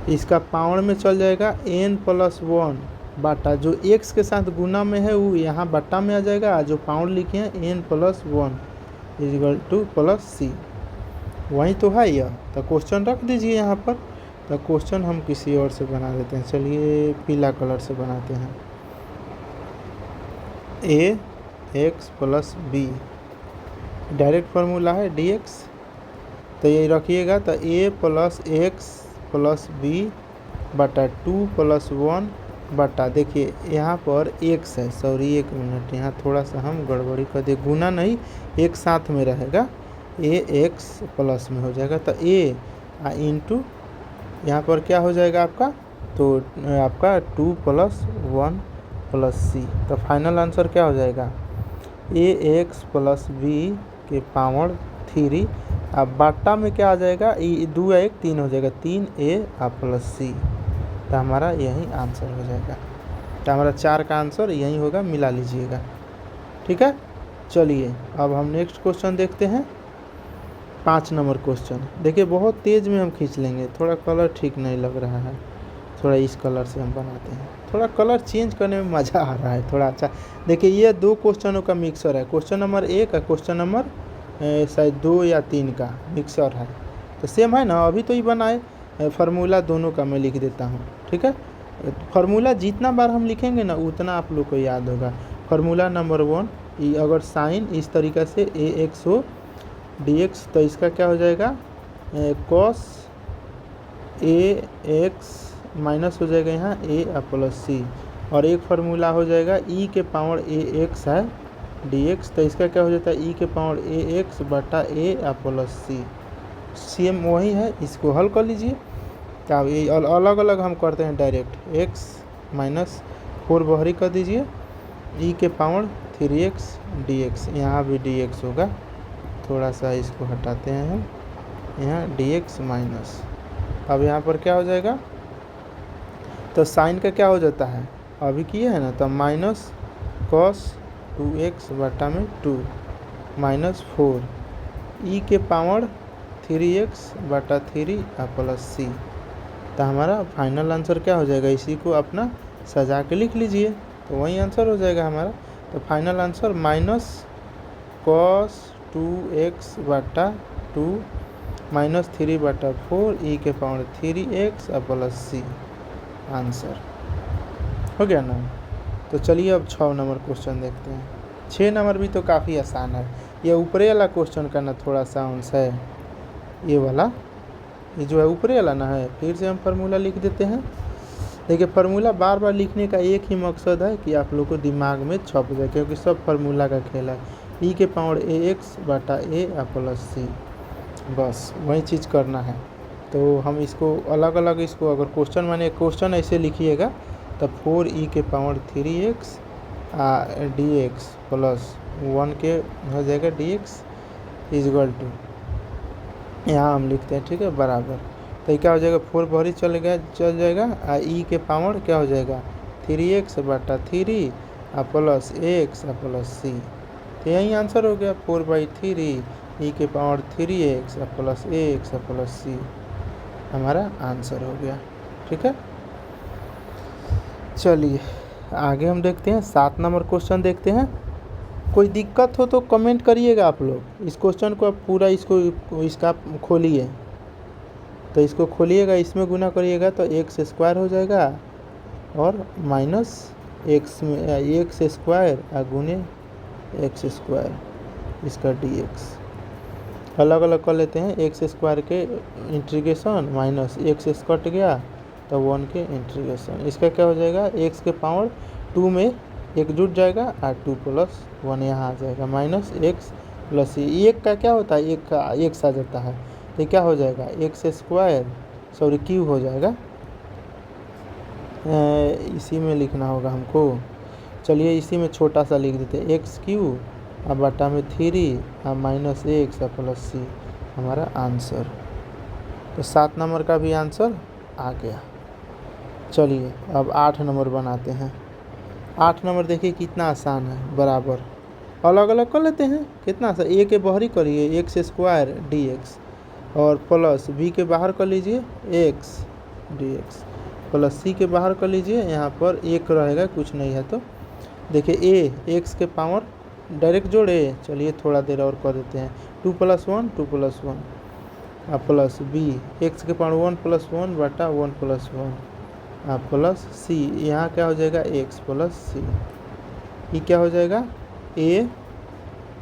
इसका पावर में चल जाएगा n प्लस 1 बटा, जो x के साथ गुना में है वो यहाँ बटा में आ जाएगा, जो पावर लिखे हैं n plus 1 equal to plus c, वही तो है यह। तो क्वेश्चन रख दीजिए यहाँ पर। तो क्वेश्चन हम किसी और से बना देते हैं, चलिए पीला कलर से बनाते हैं। A x plus b, direct formula है डी एक्स, तो ये रखिएगा। तो a plus x plus b बटा 2 प्लस 1 बटा, देखिए यहाँ पर एक्स है, सॉरी 1 मिनट, यहाँ थोड़ा सा हम गड़बड़ी कर दे, गुना नहीं एक साथ में रहेगा, ए एक्स प्लस में हो जाएगा। तो ए इंटू यहाँ पर क्या हो जाएगा आपका, तो आपका 2 प्लस 1 प्लस सी। तो फाइनल आंसर क्या हो जाएगा, ए एक्स प्लस बी के पावर 3, अब बाटा में क्या आ जाएगा, 2 1 3 हो जाएगा, 3a प्लस सी। तो हमारा यही आंसर हो जाएगा। तो हमारा 4 का आंसर यही होगा, मिला लीजिएगा, ठीक है। चलिए अब हम नेक्स्ट क्वेश्चन देखते हैं, 5 नंबर क्वेश्चन। देखिए बहुत तेज़ में हम खींच लेंगे, थोड़ा कलर ठीक नहीं लग रहा है, थोड़ा इस कलर से हम बनाते हैं, थोड़ा कलर चेंज करने में मज़ा आ रहा है थोड़ा अच्छा। देखिए ये 2 क्वेश्चनों का मिक्सर है, क्वेश्चन नंबर 1 और क्वेश्चन नंबर शायद 2 या 3 का मिक्सर है। तो सेम है ना, अभी तो ही बनाए, फार्मूला दोनों का मैं लिख देता हूँ, ठीक है। फार्मूला जितना बार हम लिखेंगे ना उतना आप लोग को याद होगा। फार्मूला नंबर 1, अगर साइन इस तरीक़े से ए एक्स हो डी एक्स, तो इसका क्या हो जाएगा, कॉस ए एक्स माइनस हो जाएगा यहाँ ए प्लस सी, और एक फार्मूला हो जाएगा ई के पावर ए एक्स है डी एक्स, तो इसका क्या हो जाता है, ई के पावर ए एक्स बटा ए प्लस सी। सेम वही है, इसको हल कर लीजिए। तो ये अलग अलग हम करते हैं डायरेक्ट। एक्स माइनस 4 बहरी कर दीजिए, ई के पावर 3x dx, यहाँ भी dx होगा, थोड़ा सा इसको हटाते हैं हम, यहाँ dx माइनस, अब यहाँ पर क्या हो जाएगा, तो साइन का क्या हो जाता है, अभी किए है ना, तो माइनस कॉस 2x बटा में 2 माइनस 4 ई के पावर 3x बटा 3 प्लस सी। तो हमारा फाइनल आंसर क्या हो जाएगा, इसी को अपना सजा के लिख लीजिए, तो वही आंसर हो जाएगा हमारा। तो final answer minus cos 2x बटा 2 माइनस 3 बटा 4 ई के power 3x plus C, answer हो गया ना। तो चलिए अब 6 नंबर क्वेश्चन देखते हैं। 6 नंबर भी तो काफ़ी आसान है, ये ऊपरे वाला क्वेश्चन का ना थोड़ा सा आंसर है, ये वाला, ये जो है ऊपरे वाला ना है, फिर से हम फार्मूला लिख देते हैं। देखिए फार्मूला बार बार लिखने का एक ही मकसद है कि आप लोग को दिमाग में छप जाए, क्योंकि सब फार्मूला का खेल है। ई के पावर ax बटा a प्लस सी, बस वही चीज़ करना है। तो हम इसको अलग अलग, इसको अगर क्वेश्चन माने क्वेश्चन ऐसे लिखिएगा तो 4e के पावर 3x dx प्लस 1 के हो जाएगा dx इजगल टू, यहाँ हम लिखते हैं, ठीक है, बराबर। तो क्या हो जाएगा, 4 बहरी चल जाएगा, ई के पावर क्या हो जाएगा 3x बटा 3 प्लस ax प्लस सी। तो यही आंसर हो गया, 4/3 ई के power 3x plus ax plus c, हमारा आंसर हो गया, ठीक है। चलिए आगे हम देखते हैं, 7 नंबर क्वेश्चन देखते हैं। कोई दिक्कत हो तो कमेंट करिएगा आप लोग। इस क्वेश्चन को आप पूरा इसका खोलिए, तो इसको खोलिएगा, इसमें गुना करिएगा तो एक्स स्क्वायर हो जाएगा और माइनस एक्स में एक्स स्क्वायर गुने एक्स स्क्वायर, इसका dx अलग अलग कर लेते हैं। एक्स स्क्वायर के इंटीग्रेशन माइनस एक्स कट गया तो 1 के इंटीग्रेशन, इसका क्या हो जाएगा, एक्स के पावर 2 में एक जुट जाएगा और 2 प्लस 1 यहाँ आ जाएगा, माइनस एक्स प्लस सी। एक का क्या होता है, एक का एक्स आ जाता है, तो क्या हो जाएगा एक्स स्क्वायर, सॉरी क्यू हो जाएगा, इसी में लिखना होगा हमको। चलिए इसी में छोटा सा लिख देते हैं, एक्स क्यू अब बटा में 3 और माइनस एक्स प्लस सी, हमारा आंसर। तो 7 नंबर का भी आंसर आ गया। चलिए अब 8 नंबर बनाते हैं। 8 नंबर देखिए कितना आसान है, बराबर अलग अलग कर लेते हैं, कितना आसान, ए के बहरी करिए एक्स स्क्वायर dx और प्लस बी के बाहर कर लीजिए एक्स dx प्लस सी के बाहर कर लीजिए, यहाँ पर एक रहेगा, कुछ नहीं है। तो देखिए ए एक्स के पावर डायरेक्ट जोड़े, चलिए थोड़ा देर और कर देते हैं, 2 + 1 2 + 1 प्लस बी एक्स के पावर 1 + 1 बटा 1 + 1 प्लस सी, यहाँ क्या हो जाएगा एक्स प्लस सी, ये क्या हो जाएगा ए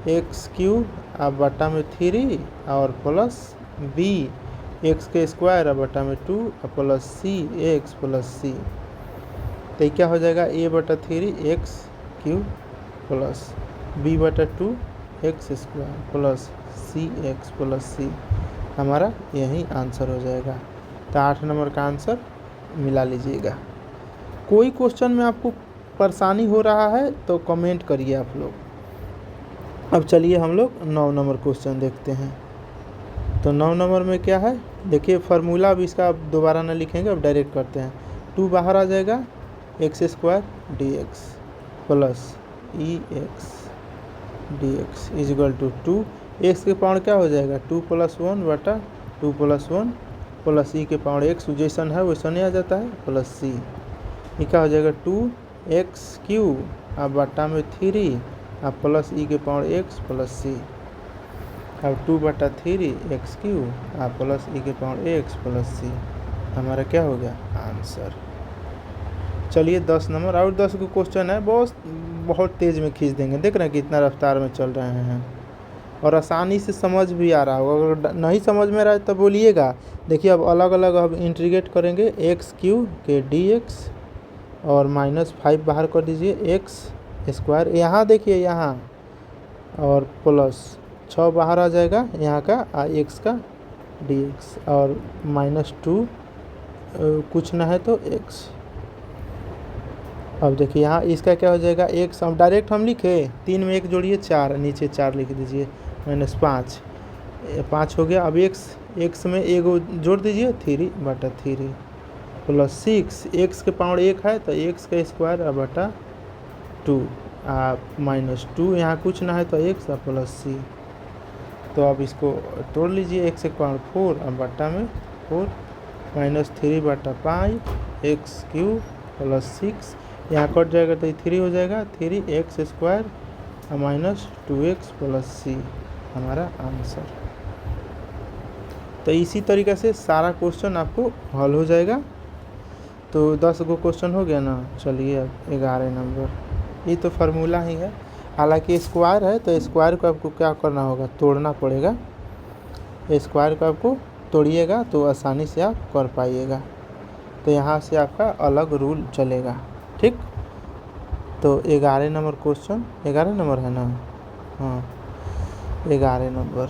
एक्स क्यू बटा में 3 और प्लस बी एक्स के स्क्वायर बटा में 2 प्लस सी एक्स प्लस सी। तो ये क्या हो जाएगा ए बटा 3 एक्स क्यू प्लस बी बटा 2 एक्स स्क्वायर प्लस सी एक्स प्लस सी, हमारा यही आंसर हो जाएगा। तो 8 नंबर का आंसर मिला लीजिएगा। कोई क्वेश्चन में आपको परेशानी हो रहा है तो कमेंट करिए आप लोग। अब चलिए हम लोग 9 नंबर क्वेश्चन देखते हैं। तो 9 नंबर में क्या है, देखिए फार्मूला अब इसका अब दोबारा ना लिखेंगे, अब डायरेक्ट करते हैं। 2 बाहर आ जाएगा, x square dx plus e x dx equal to 2 x के पावर क्या हो जाएगा 2 + 1 बटा 2 + 1 प्लस ई के पावर एक्स जैसन है वैसा नहीं आ जाता है प्लस सी, ये क्या हो जाएगा 2x³ बटा में 3 प्लस ई के पावर एक्स प्लस सी, अब 2/3x³ प्लस ई के पावर एक्स प्लस सी, हमारा क्या हो गया आंसर। चलिए 10 नंबर और 10 को क्वेश्चन है, बहुत तेज़ में खींच देंगे, देख रहे हैं कितना रफ्तार में चल रहे हैं और आसानी से समझ भी आ रहा होगा। अगर नहीं समझ में रहा है तो बोलिएगा। देखिए अब अलग अलग अब इंटीग्रेट करेंगे, x³ के dx और -5 बाहर कर दीजिए एक्स स्क्वायर, यहाँ देखिए यहाँ, और प्लस 6 बाहर आ जाएगा यहाँ का एक्स का dx और -2 कुछ ना है तो x। अब देखिए यहाँ इसका क्या हो जाएगा x, हम डायरेक्ट हम लिखे 3 में 1 जोड़िए 4, नीचे 4 लिख दीजिए -5, 5 हो गया। अब x में एगो जोड़ दीजिए 3/3 प्लस 6, x के पावर 1 है तो x का स्क्वायर बटा 2 -2, यहाँ कुछ ना है तो x प्लस c। तो अब इसको तोड़ लीजिए, x के पावर 4 अब बटा में 4 -3/5 x³ प्लस 6, यहाँ कट जाएगा तो ये 3 हो जाएगा, 3x² -2x प्लस c हमारा आंसर। तो इसी तरीक़े से सारा क्वेश्चन आपको हल हो जाएगा। तो 10 गो क्वेश्चन हो गया ना। चलिए अब 11 नंबर, ये तो फार्मूला ही है, हालांकि स्क्वायर है तो स्क्वायर को आपको क्या करना होगा, तोड़ना पड़ेगा। स्क्वायर को आपको तोड़िएगा तो आसानी से आप कर पाइएगा। तो यहाँ से आपका अलग रूल चलेगा, ठीक। तो 11 नंबर क्वेश्चन, 11 नंबर है ना, हाँ 11 नंबर।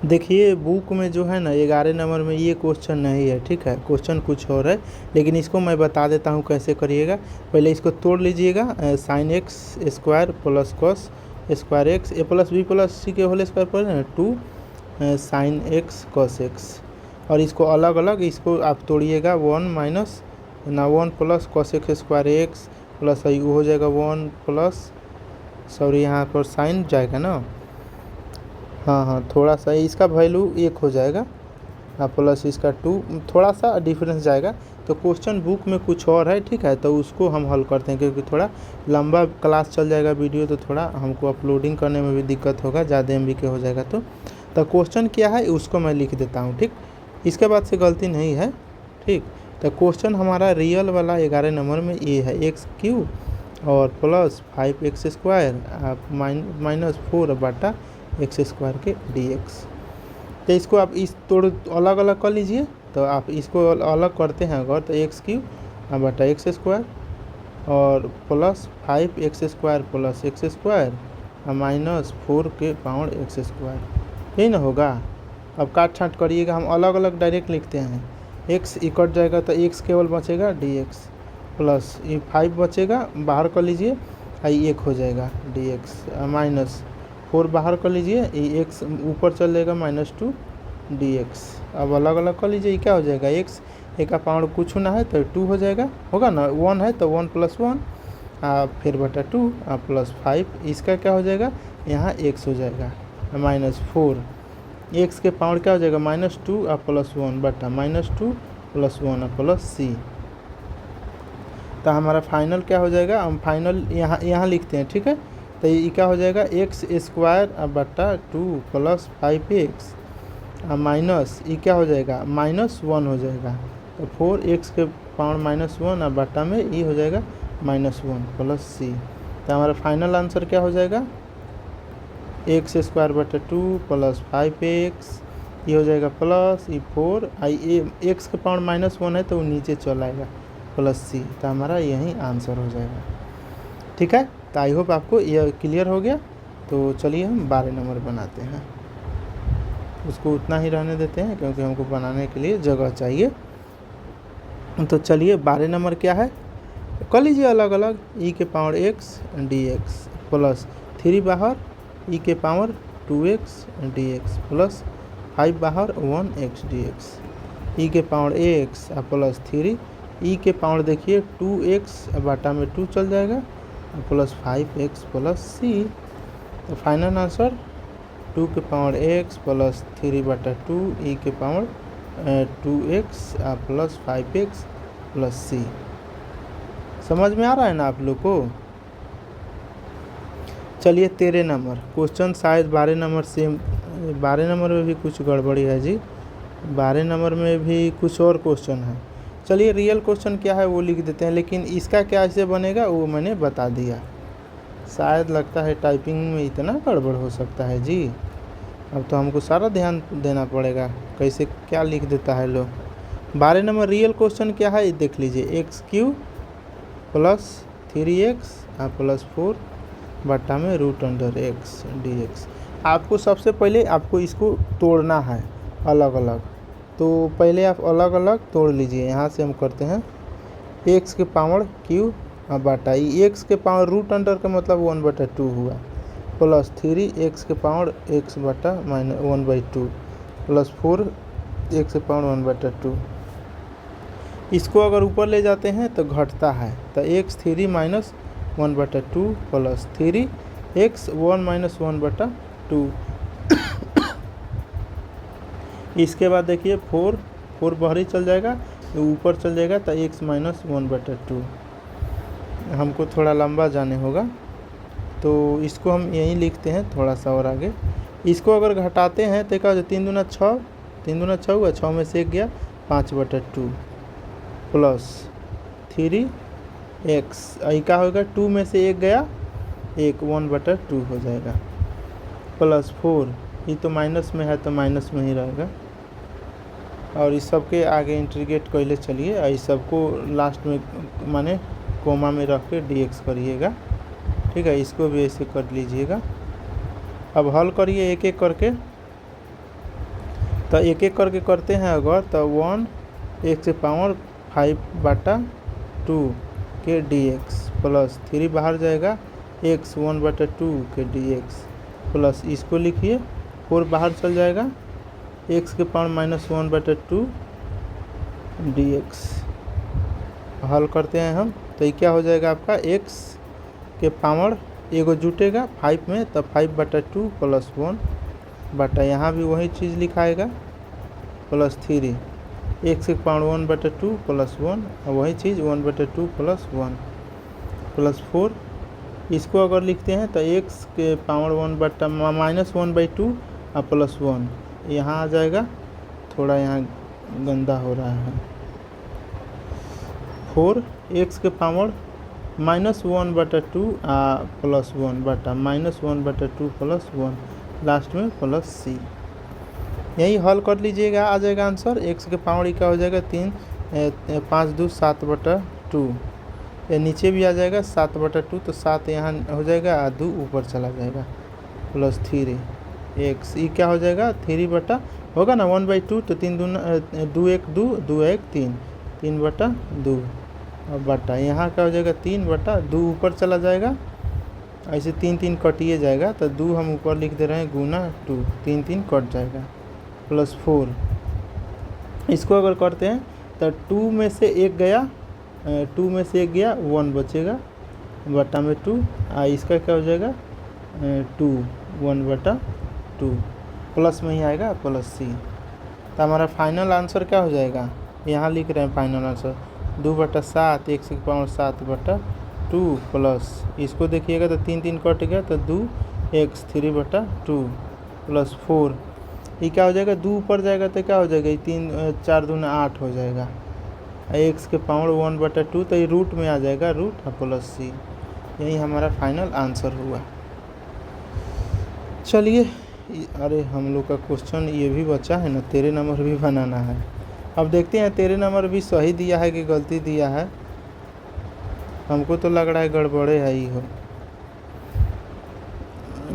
देखिए बुक में जो है ना 11 नंबर में ये क्वेश्चन नहीं है, ठीक है, क्वेश्चन कुछ और है, लेकिन इसको मैं बता देता हूँ कैसे करिएगा। पहले इसको तोड़ लीजिएगा, sin x² plus cos square x a plus b plus c के होल स्क्वायर पर ना 2 sin x cos x, और इसको अलग अलग इसको आप तोड़िएगा 1 plus cos x² x plus वो हो जाएगा 1 प्लस, सॉरी यहाँ पर साइन जाएगा ना, हाँ थोड़ा सा इसका वैल्यू 1 हो जाएगा प्लस इसका 2, थोड़ा सा डिफरेंस जाएगा। तो क्वेश्चन बुक में कुछ और है, ठीक है, तो उसको हम हल करते हैं, क्योंकि थोड़ा लंबा क्लास चल जाएगा वीडियो, तो थोड़ा हमको अपलोडिंग करने में भी दिक्कत होगा, ज़्यादा MB के हो जाएगा। तो क्वेश्चन क्या है उसको मैं लिख देता हूँ, ठीक, इसके बाद से गलती नहीं है, ठीक। तो क्वेश्चन हमारा रियल वाला 11 नंबर में ये है, x³ और प्लस 5x² -4/x² के dx। तो इसको आप इस तोड़ अलग अलग कर लीजिए। तो आप इसको अलग करते हैं अगर, तो x³ बटा x² और प्लस 5x² प्लस x² -4 के पावर x², यही ना होगा। अब काट छाँट करिएगा, हम अलग अलग डायरेक्ट लिखते हैं, x कट जाएगा तो x केवल बचेगा dx प्लस ये 5 बचेगा, बाहर कर लीजिए, आई 1 हो जाएगा dx -4 बाहर कर लीजिए, ये x ऊपर चल जाएगा -2 dx। अब अलग अलग कर लीजिए, ये क्या हो जाएगा, x का पावर कुछ ना है तो 2 हो जाएगा, होगा ना, 1 है तो 1 + 1 फिर बटा 2 प्लस 5, इसका क्या हो जाएगा, यहाँ x हो जाएगा -4, x के पावर क्या हो जाएगा -2 प्लस 1 बटा -2 प्लस 1 प्लस c। तो हमारा फाइनल क्या हो जाएगा, हम फाइनल यहाँ लिखते हैं, ठीक है। तो ये क्या हो जाएगा, x² बटा 2 प्लस 5x माइनस ये क्या हो जाएगा -1 हो जाएगा, तो 4x के पावर -1 बटा में ये हो जाएगा -1 प्लस c। तो हमारा फाइनल आंसर क्या हो जाएगा, x² बटा 2 प्लस 5x, ये हो जाएगा प्लस ये 4 x के पावर -1 है तो वो नीचे चल आएगा प्लस c। तो हमारा यही आंसर हो जाएगा, ठीक है। तो आई होप आपको यह क्लियर हो गया। तो चलिए हम 12 नंबर बनाते हैं, उसको उतना ही रहने देते हैं क्योंकि हमको बनाने के लिए जगह चाहिए। तो चलिए 12 नंबर क्या है, कर लीजिए अलग अलग, e के पावर x dx प्लस 3 बाहर e के पावर 2x dx प्लस 5 बाहर 1x dx, e के पावर x प्लस 3 e के पावर देखिए 2x बटा में 2 चल जाएगा प्लस 5x प्लस c। तो फाइनल आंसर 2 के पावर x प्लस 3 बटा 2 e के power 2x plus 5x plus c। समझ में आ रहा है ना आप लोग को। चलिए 13 नंबर क्वेश्चन, शायद 12 नंबर से 12 नंबर में भी कुछ गड़बड़ी है जी, 12 नंबर में भी कुछ और क्वेश्चन है। चलिए रियल क्वेश्चन क्या है वो लिख देते हैं, लेकिन इसका क्या ऐसे बनेगा वो मैंने बता दिया। शायद लगता है टाइपिंग में इतना गड़बड़ हो सकता है जी, अब तो हमको सारा ध्यान देना पड़ेगा कैसे क्या लिख देता है लोग। 12 नंबर रियल क्वेश्चन क्या है देख लीजिए, x³ प्लस 3x प्लस 4 बटा में √x dx। आपको सबसे पहले आपको इसको तोड़ना है अलग अलग। तो पहले आप अलग अलग तोड़ लीजिए। यहाँ से हम करते हैं एक्स के पावर क्यू बटा एक्स के पावर रूट अंडर का मतलब 1/2 हुआ, प्लस 3 एक्स के पावर एक्स बटा माइनस 1/2 प्लस 4 एक्स के पावर 1/2। इसको अगर ऊपर ले जाते हैं तो घटता है, तो x 3 minus 1/2 plus 3 x 1 minus 1/2। इसके बाद देखिए 4 बाहर ही चल जाएगा, ऊपर चल जाएगा तो एक्स माइनस 1/2। हमको थोड़ा लंबा जाने होगा तो इसको हम यहीं लिखते हैं थोड़ा सा और आगे। इसको अगर घटाते हैं तो क्या हो जाए 3 दूना 6, 3 दूना 6 हुआ, 6 में से 1 गया 5/2 प्लस 3 एक्स क्या होगा 2 में से 1 गया 1/2 हो जाएगा प्लस 4, ये तो माइनस में है तो माइनस में ही रहेगा। और इस सब के आगे इंटीग्रेट कर ले चलिए, और इस सबको लास्ट में माने कोमा में रख के dx करिएगा, ठीक है। इसको भी ऐसे कर लीजिएगा। अब हल करिए एक एक करके, तो एक एक करके करते हैं अगर तो 1 एक्स के पावर 5/2 के dx प्लस 3 बाहर जाएगा x 1/2 के dx प्लस इसको लिखिए 4 बाहर चल जाएगा x के पावर माइनस 1/2 dx। हल करते हैं हम तो ये क्या हो जाएगा आपका x के पावर एगो जुटेगा 5 में, तो 5/2 प्लस 1 बटा यहाँ भी वही चीज़ लिखाएगा प्लस 3 एक्स के पावर 1/2 प्लस 1 और वही चीज़ 1/2 प्लस 1 प्लस 4। इसको अगर लिखते हैं तो एक्स के पावर माइनस 1/2 और प्लस 1 यहाँ आ जाएगा, थोड़ा यहाँ गंदा हो रहा है। 4 एक्स के पावर माइनस 1/2 प्लस 1 बटा माइनस 1/2 प्लस 1 लास्ट में प्लस सी। यही हल कर लीजिएगा, आ जाएगा आंसर। एक्स के पावर क्या हो जाएगा 3 5 2 7/2, ये नीचे भी आ जाएगा 7/2, तो 7 यहाँ हो जाएगा और 2 ऊपर चला जाएगा प्लस 3 एक्स ये क्या हो जाएगा 3 बटा होगा ना 1/2, तो 3 दूना 2 1 2 2 1 3 3/2 और बटा यहाँ क्या हो जाएगा 3/2 ऊपर चला जाएगा, ऐसे 3 3 कटिए जाएगा, तो 2 हम ऊपर लिख दे रहे हैं गुना 2, 3 3 कट जाएगा प्लस 4। इसको अगर करते हैं तो 2 में से 1 गया 2 में से 1 गया 1 बचेगा बटा में 2, इसका क्या हो जाएगा 2 1/2 प्लस में ही आएगा प्लस सी। तो हमारा फाइनल आंसर क्या हो जाएगा, यहाँ लिख रहे हैं फाइनल आंसर 2/7 एक्स की पावर 7/2 प्लस इसको देखिएगा तो 3 3 कट गया, तो 2 एक्स 3/2 प्लस 4 ये क्या हो जाएगा 2 ऊपर जाएगा तो क्या हो जाएगा 3 4 दूना 8 हो जाएगा, एक्स के पावर 1/2 तो ये रूट में आ जाएगा रूट प्लस सी। यही हमारा फाइनल आंसर हुआ। चलिए अरे हम लोग का क्वेश्चन ये भी बचा है ना, 13 नंबर भी बनाना है। अब देखते हैं 13 नंबर भी सही दिया है कि गलती दिया है। हमको तो लग रहा है गड़बड़े है ही हो,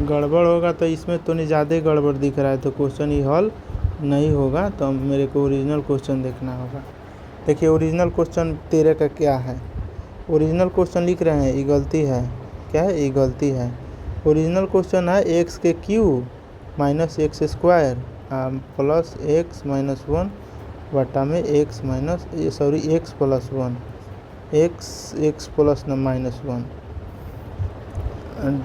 गड़बड़ होगा तो इसमें तो नहीं ज़्यादा गड़बड़ दिख रहा है, तो क्वेश्चन ही हल नहीं होगा, तो मेरे को ओरिजिनल क्वेश्चन देखना होगा। देखिए ओरिजिनल क्वेश्चन 13 का क्या है, ओरिजिनल क्वेश्चन लिख रहे हैं ये गलती है, क्या है ये गलती है। ओरिजिनल क्वेश्चन है एक्स के cube minus x square plus x minus 1 बटा में x minus x plus 1 x plus न माइनस 1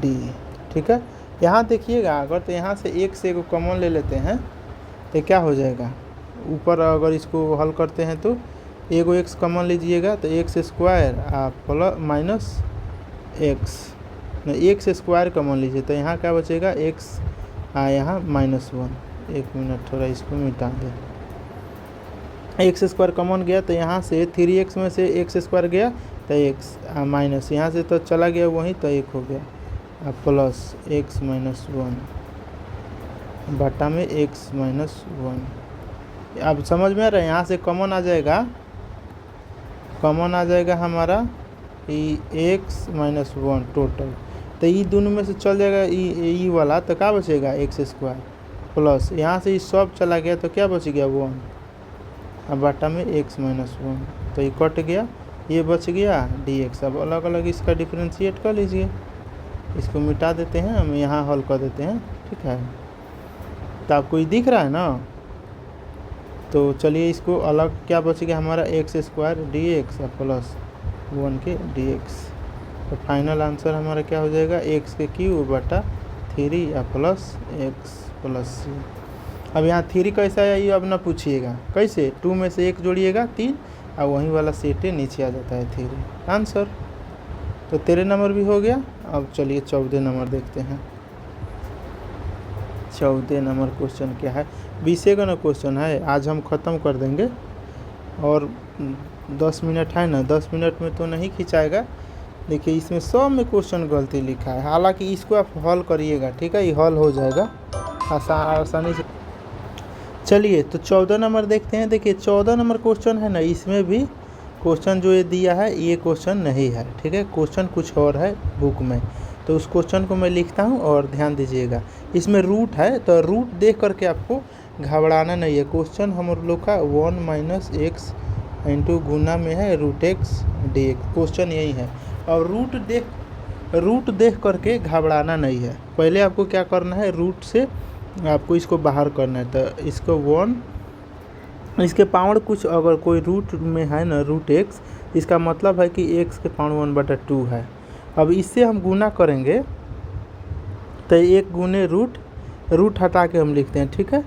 डी, ठीक है। यहाँ देखिएगा अगर तो यहाँ से एक से एक कॉमन ले लेते हैं तो क्या हो जाएगा, ऊपर अगर इसको हल करते हैं तो एगो एक्स कॉमन लीजिएगा तो x square plus minus x square common लीजिए तो यहाँ क्या बचेगा एक्स यहाँ -1। एक मिनट थोड़ा इसको मिटा दें, एक्स स्क्वायर कॉमन गया तो यहाँ से 3x में से एक्स स्क्वायर गया तो एक्स माइनस यहाँ से तो चला गया वहीं तो 1 हो गया प्लस एक्स माइनस 1 बटा में एक्स माइनस 1। अब समझ में आ रहा है, यहाँ से कॉमन आ जाएगा, कॉमन आ जाएगा हमारा एक्स माइनस 1 टोटल, तो ये दोनों में से चल जाएगा ई वाला, तो क्या बचेगा एक्स स्क्वायर प्लस यहाँ से ये सब चला गया तो क्या बच गया 1, अब बाटा में x माइनस 1, तो ये कट गया, ये बच गया dx। अब अलग अलग इसका डिफ्रेंशिएट कर लीजिए, इसको मिटा देते हैं हम, यहाँ हल कर देते हैं, ठीक है। तो आपको ये दिख रहा है ना, तो चलिए इसको अलग, क्या बच गया हमारा x square D x plus 1 के dx। तो फाइनल आंसर हमारा क्या हो जाएगा, एक्स के क्यूब बटा 3 प्लस एक्स प्लस सी। अब यहाँ 3 कैसा है ये अब ना पूछिएगा, कैसे 2 में से 1 जोड़िएगा 3, और वहीं वाला सेटे नीचे आ जाता है 3 आंसर। तो 13 नंबर भी हो गया। अब चलिए 14 नंबर देखते हैं। 14 नंबर क्वेश्चन क्या है, 20 का ना क्वेश्चन है, आज हम ख़त्म कर देंगे, और 10 मिनट है ना, 10 मिनट में तो नहीं खिंचाएगा। देखिए इसमें सब में क्वेश्चन गलती लिखा है, हालांकि इसको आप हल करिएगा, ठीक है, ये हल हो जाएगा आसानी से। चलिए तो 14 नंबर देखते हैं। देखिए 14 नंबर क्वेश्चन है ना, इसमें भी क्वेश्चन जो ये दिया है ये क्वेश्चन नहीं है, ठीक है, क्वेश्चन कुछ और है बुक में। तो उस क्वेश्चन को मैं लिखता हूँ और ध्यान दीजिएगा। इसमें रूट है, तो रूट देख करके आपको घबराना नहीं है। क्वेश्चन हम लोग का 1 माइनस एक्स इंटू गुना में है root x d x, question यही है। और रूट देख करके घबराना नहीं है। पहले आपको क्या करना है, रूट से आपको इसको बाहर करना है। तो इसको 1, इसके पावर कुछ अगर कोई रूट में है ना रूट एक्स, इसका मतलब है कि एक्स के पावर 1/2 है। अब इससे हम गुना करेंगे तो 1 गुने रूट हटा के हम लिखते हैं, ठीक है।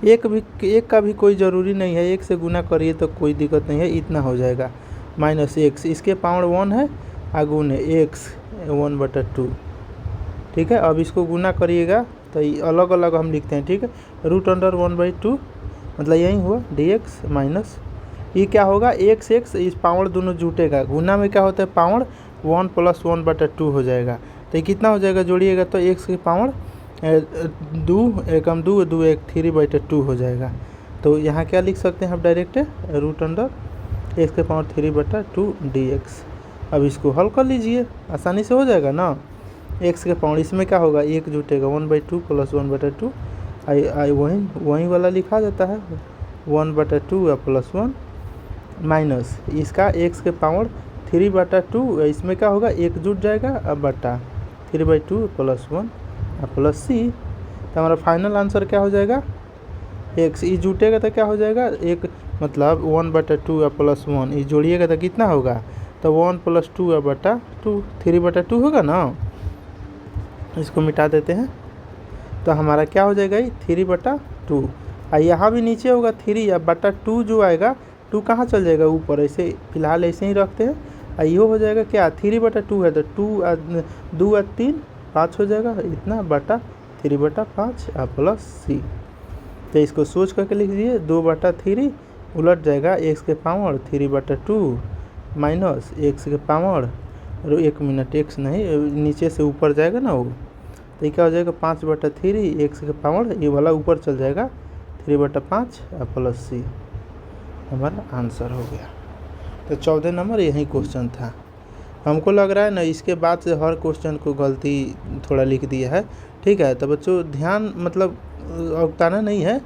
एक का भी कोई ज़रूरी नहीं है, 1 से गुना करिए तो कोई दिक्कत नहीं है, इतना हो जाएगा माइनस एक्स, इसके पावर 1 है, गुने एक्स 1/2, ठीक है। अब इसको गुना करिएगा तो अलग अलग हम लिखते हैं, ठीक है। √1/2 मतलब यही हुआ dx माइनस ये क्या होगा, एक्स इस पावर दोनों जुटेगा, गुना में क्या होता है पावर 1 + 1/2 हो जाएगा। तो ये कितना हो जाएगा, जोड़िएगा तो एक्स की पावर 2 एकम 2 2 1 3/2 हो जाएगा। तो यहाँ क्या लिख सकते हैं आप डायरेक्ट, √x के पावर 3/2 dx। अब इसको हल कर लीजिए, आसानी से हो जाएगा ना। एक्स के पावर इसमें क्या होगा, 1 जुटेगा 1/2 + 1/2, वहीं वाला लिखा जाता है 1/2 प्लस 1 माइनस इसका एक्स के पावर 3/2, इसमें क्या होगा 1 जुट जाएगा, अब बटा 3/2 + 1 प्लस सी। तो हमारा फाइनल आंसर क्या हो जाएगा, एक्स ई जुटेगा तो क्या हो जाएगा, एक मतलब 1/2 प्लस 1, ये जोड़िएगा तो कितना होगा, तो 1 + 2/2 3/2 होगा ना। इसको मिटा देते हैं तो हमारा क्या हो जाएगा, 3/2, और यहाँ भी नीचे होगा 3 या बटा 2 जो आएगा, 2 कहाँ चल जाएगा ऊपर, ऐसे फिलहाल ऐसे ही रखते हैं। और ये हो जाएगा क्या, 3/2 है तो 2 और 3 5 हो जाएगा, इतना बटा 3/5 प्लस सी। तो इसको सोच करके लिख दीजिए, 2/3 उलट जाएगा, एक्स के पावर 3/2 माइनस एक्स के पावर, 1 मिनट एक्स नहीं नीचे से ऊपर जाएगा ना वो, तो ये क्या हो जाएगा 5/3 एक्स के पावर, ये वाला ऊपर चल जाएगा 3/5 प्लस सी, हमारा आंसर हो गया। तो 14 नंबर यही क्वेश्चन था। हमको लग रहा है ना इसके बाद से हर क्वेश्चन को गलती थोड़ा लिख दिया है, ठीक है। तो बच्चों ध्यान मतलब उगताना नहीं है,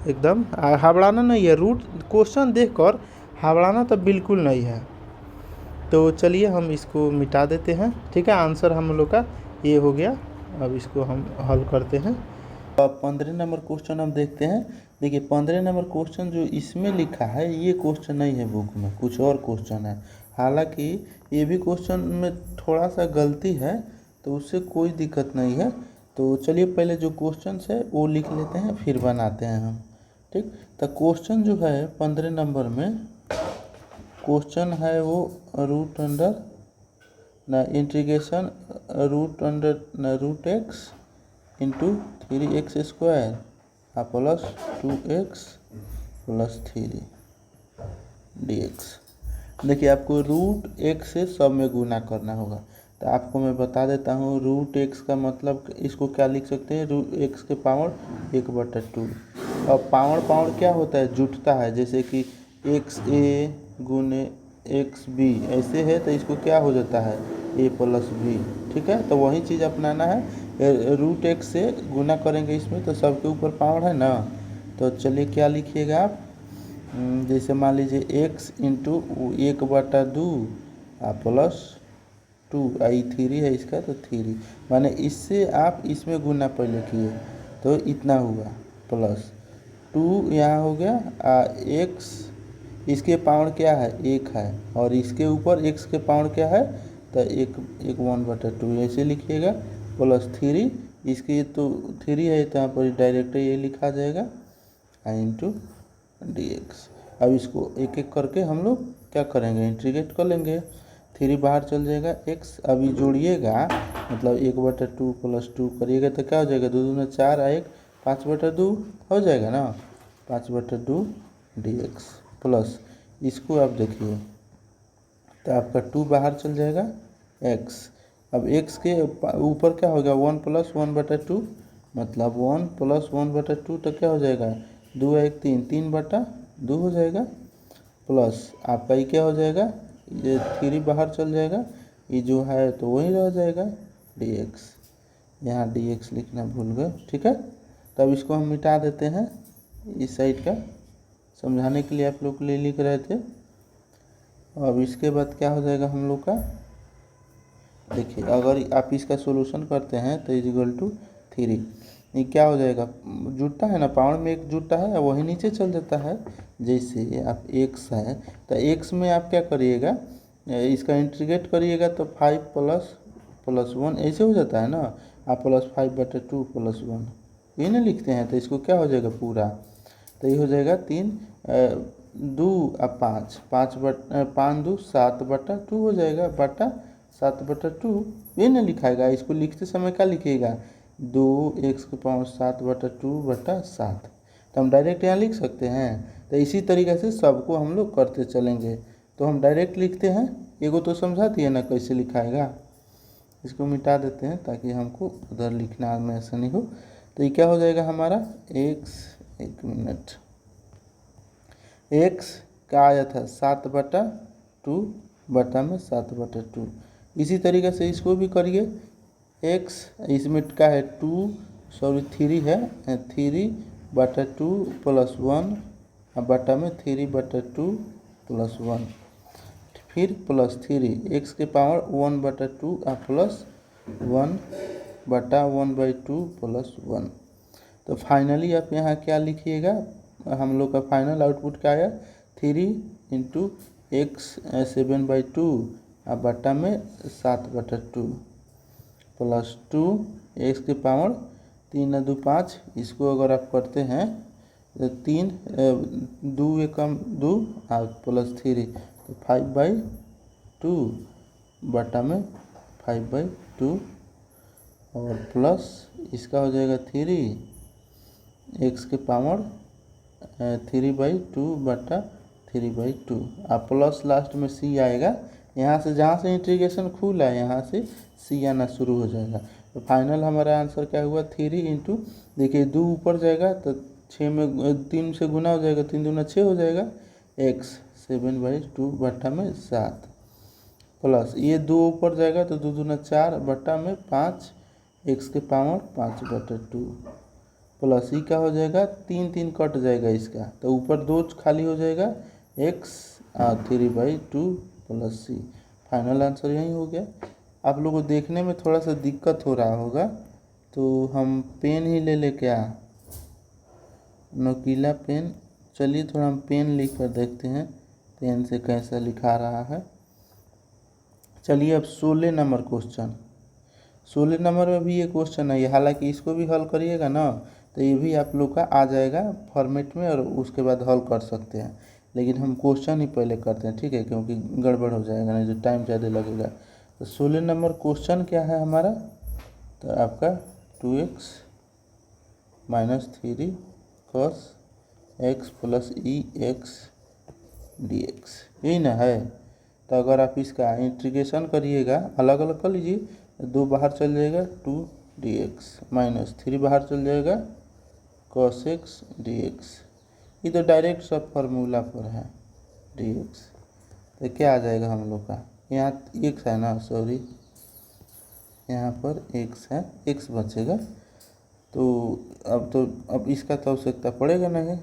एकदम हावड़ाना नहीं है, रूट क्वेश्चन देखकर हावड़ाना तो बिल्कुल नहीं है। तो चलिए हम इसको मिटा देते हैं, ठीक है। आंसर हम लोग का ये हो गया। अब इसको हम हल करते हैं। अब 15 नंबर क्वेश्चन हम देखते हैं। देखिए 15 नंबर क्वेश्चन जो इसमें लिखा है ये क्वेश्चन नहीं है बुक में, कुछ और क्वेश्चन है। हालांकि ये भी क्वेश्चन में थोड़ा सा गलती है, तो उससे कोई दिक्कत नहीं है। तो चलिए पहले जो क्वेश्चन है वो लिख लेते हैं, फिर बनाते हैं हम, ठीक। तो क्वेश्चन जो है 15 नंबर में क्वेश्चन है वो integration √x into 3x² plus 2x plus 3 dx। देखिए आपको √x से सब में गुना करना होगा। तो आपको मैं बता देता हूँ, √x का मतलब इसको क्या लिख सकते हैं, √x के पावर 1/2। और पावर क्या होता है, जुटता है, जैसे कि xa गुने xb ऐसे है, तो इसको क्या हो जाता है a + b, ठीक है। तो वही चीज़ अपनाना है, रूट एक्स से गुना करेंगे इसमें, तो सबके ऊपर पावर है ना। तो चलिए क्या लिखिएगा आप, जैसे मान लीजिए एक्स इंटू 1/2 प्लस 2, आई 3 है इसका, तो 3 माने इससे आप इसमें गुना पहले किए तो इतना हुआ, प्लस 2 यहाँ हो गया, एक्स इसके पावर क्या है 1 है, और इसके ऊपर एक्स के पावर क्या है, तो 1/2 ऐसे लिखिएगा, प्लस 3 इसकी तो 3 है, तो यहाँ पर डायरेक्ट ये लिखा जाएगा आई इंटू डी एक्स। अब इसको एक एक करके हम लोग क्या करेंगे, इंटीग्रेट कर लेंगे। 3 बाहर चल जाएगा, एक्स अभी जोड़िएगा, मतलब 1/2 प्लस 2 करिएगा तो क्या हो जाएगा, 2 दूना 4 1 5/2 हो जाएगा ना, 5/2 डी एक्स प्लस इसको आप देखिए तो आपका 2 बाहर चल जाएगा, एक्स अब एक्स के ऊपर क्या होगा 1 + 1/2, मतलब 1 + 1/2 तो क्या हो जाएगा 2 1 3 3/2 हो जाएगा, प्लस आपका ये क्या हो जाएगा, ये 3 बाहर चल जाएगा, ये जो है तो वही रह जाएगा डी एक्स, यहाँ डी एक्स लिखना भूल गए, ठीक है। तब इसको हम मिटा देते हैं, इस साइड का समझाने के लिए आप लोग के लिए लिख रहे थे। अब इसके बाद क्या हो जाएगा हम लोग का, देखिए अगर आप इसका सोल्यूशन करते हैं तो = 3, ये क्या हो जाएगा, जुड़ता है ना पावर में एक जुड़ता है, वही नीचे चल जाता है। जैसे आप x है तो x में आप क्या करिएगा, इसका इंटीग्रेट करिएगा तो 5 + 1 ऐसे हो जाता है ना, आप +5/2 + 1 ये ना लिखते हैं, तो इसको क्या हो जाएगा पूरा, तो ये हो जाएगा 3 2 अब 5 5 2 7/2 हो जाएगा, बटा 7/2 ये ना लिखाएगा। इसको लिखते समय क्या लिखिएगा 2x⁻⁷ 7/2/7, तो हम डायरेक्ट यहाँ लिख सकते हैं। तो इसी तरीके से सबको हम लोग करते चलेंगे, तो हम डायरेक्ट लिखते हैं, एगो तो समझा दिए ना कैसे लिखाएगा, इसको मिटा देते हैं ताकि हमको उधर लिखना में आसानी हो। तो ये क्या हो जाएगा हमारा x, एक मिनट, x का आया था 7/2 बटा में 7/2, इसी तरीके से इसको भी करिए, x इसमें का है 3 है, 3/2 + 1 बटा में 3/2 + 1, फिर प्लस 3 एक्स के पावर 1/2 प्लस 1/1/2 + 1। तो फाइनली आप यहाँ क्या लिखिएगा, हम लोग का फाइनल आउटपुट क्या आया 3 × x 7/2 बटा में 7/2 प्लस 2 एक्स के पावर 3 2 5, इसको अगर आप करते हैं तो 3 2 एकम 2 प्लस 3 तो 5/2 बटा में 5/2 और प्लस इसका हो जाएगा 3 एक्स के पावर 3/2 बटा 3/2, आप प्लस लास्ट में सी आएगा, यहाँ से जहाँ से इंटीग्रेशन खुला है यहाँ से सी आना शुरू हो जाएगा। तो फाइनल हमारा आंसर क्या हुआ 3 × देखिए 2 ऊपर जाएगा तो 6 में 3 से गुना हो जाएगा, 3 दूना 6 हो जाएगा, x 7/2 बटा में 7 प्लस ये 2 ऊपर जाएगा तो 2 दूना 4 बटा में 5 x के पावर 5/2 प्लस ई क्या हो जाएगा 3 3 कट जाएगा इसका, तो ऊपर 2 खाली हो जाएगा x 3/2 प्लस सी। फाइनल आंसर यही हो गया। आप लोगों को देखने में थोड़ा सा दिक्कत हो रहा होगा तो हम पेन ही ले ले, क्या नोकीला पेन, चलिए थोड़ा हम पेन लिख कर देखते हैं पेन से कैसा लिखा रहा है। चलिए अब 16 नंबर क्वेश्चन, 16 नंबर में भी ये क्वेश्चन है, हालांकि इसको भी हल करिएगा ना तो ये भी आप लोग का आ जाएगा फॉर्मेट में और उसके बाद हल कर सकते हैं, लेकिन हम क्वेश्चन ही पहले करते हैं, ठीक है, क्योंकि गड़बड़ हो जाएगा नहीं तो टाइम ज़्यादा लगेगा। तो 16 नंबर क्वेश्चन क्या है हमारा, तो आपका 2x - 3 cos x + ex dx यही ना है। तो अगर आप इसका इंटीग्रेशन करिएगा, अलग अलग कर लीजिए, 2 बाहर चल जाएगा 2dx माइनस 3 बाहर चल जाएगा cos x dx, ये तो डायरेक्ट सब फार्मूला पर है dx। तो क्या आ जाएगा हम लोग का, यहाँ x है ना, सॉरी यहाँ पर x है, x बचेगा। तो अब इसका तो आवश्यकता पड़ेगा नहीं।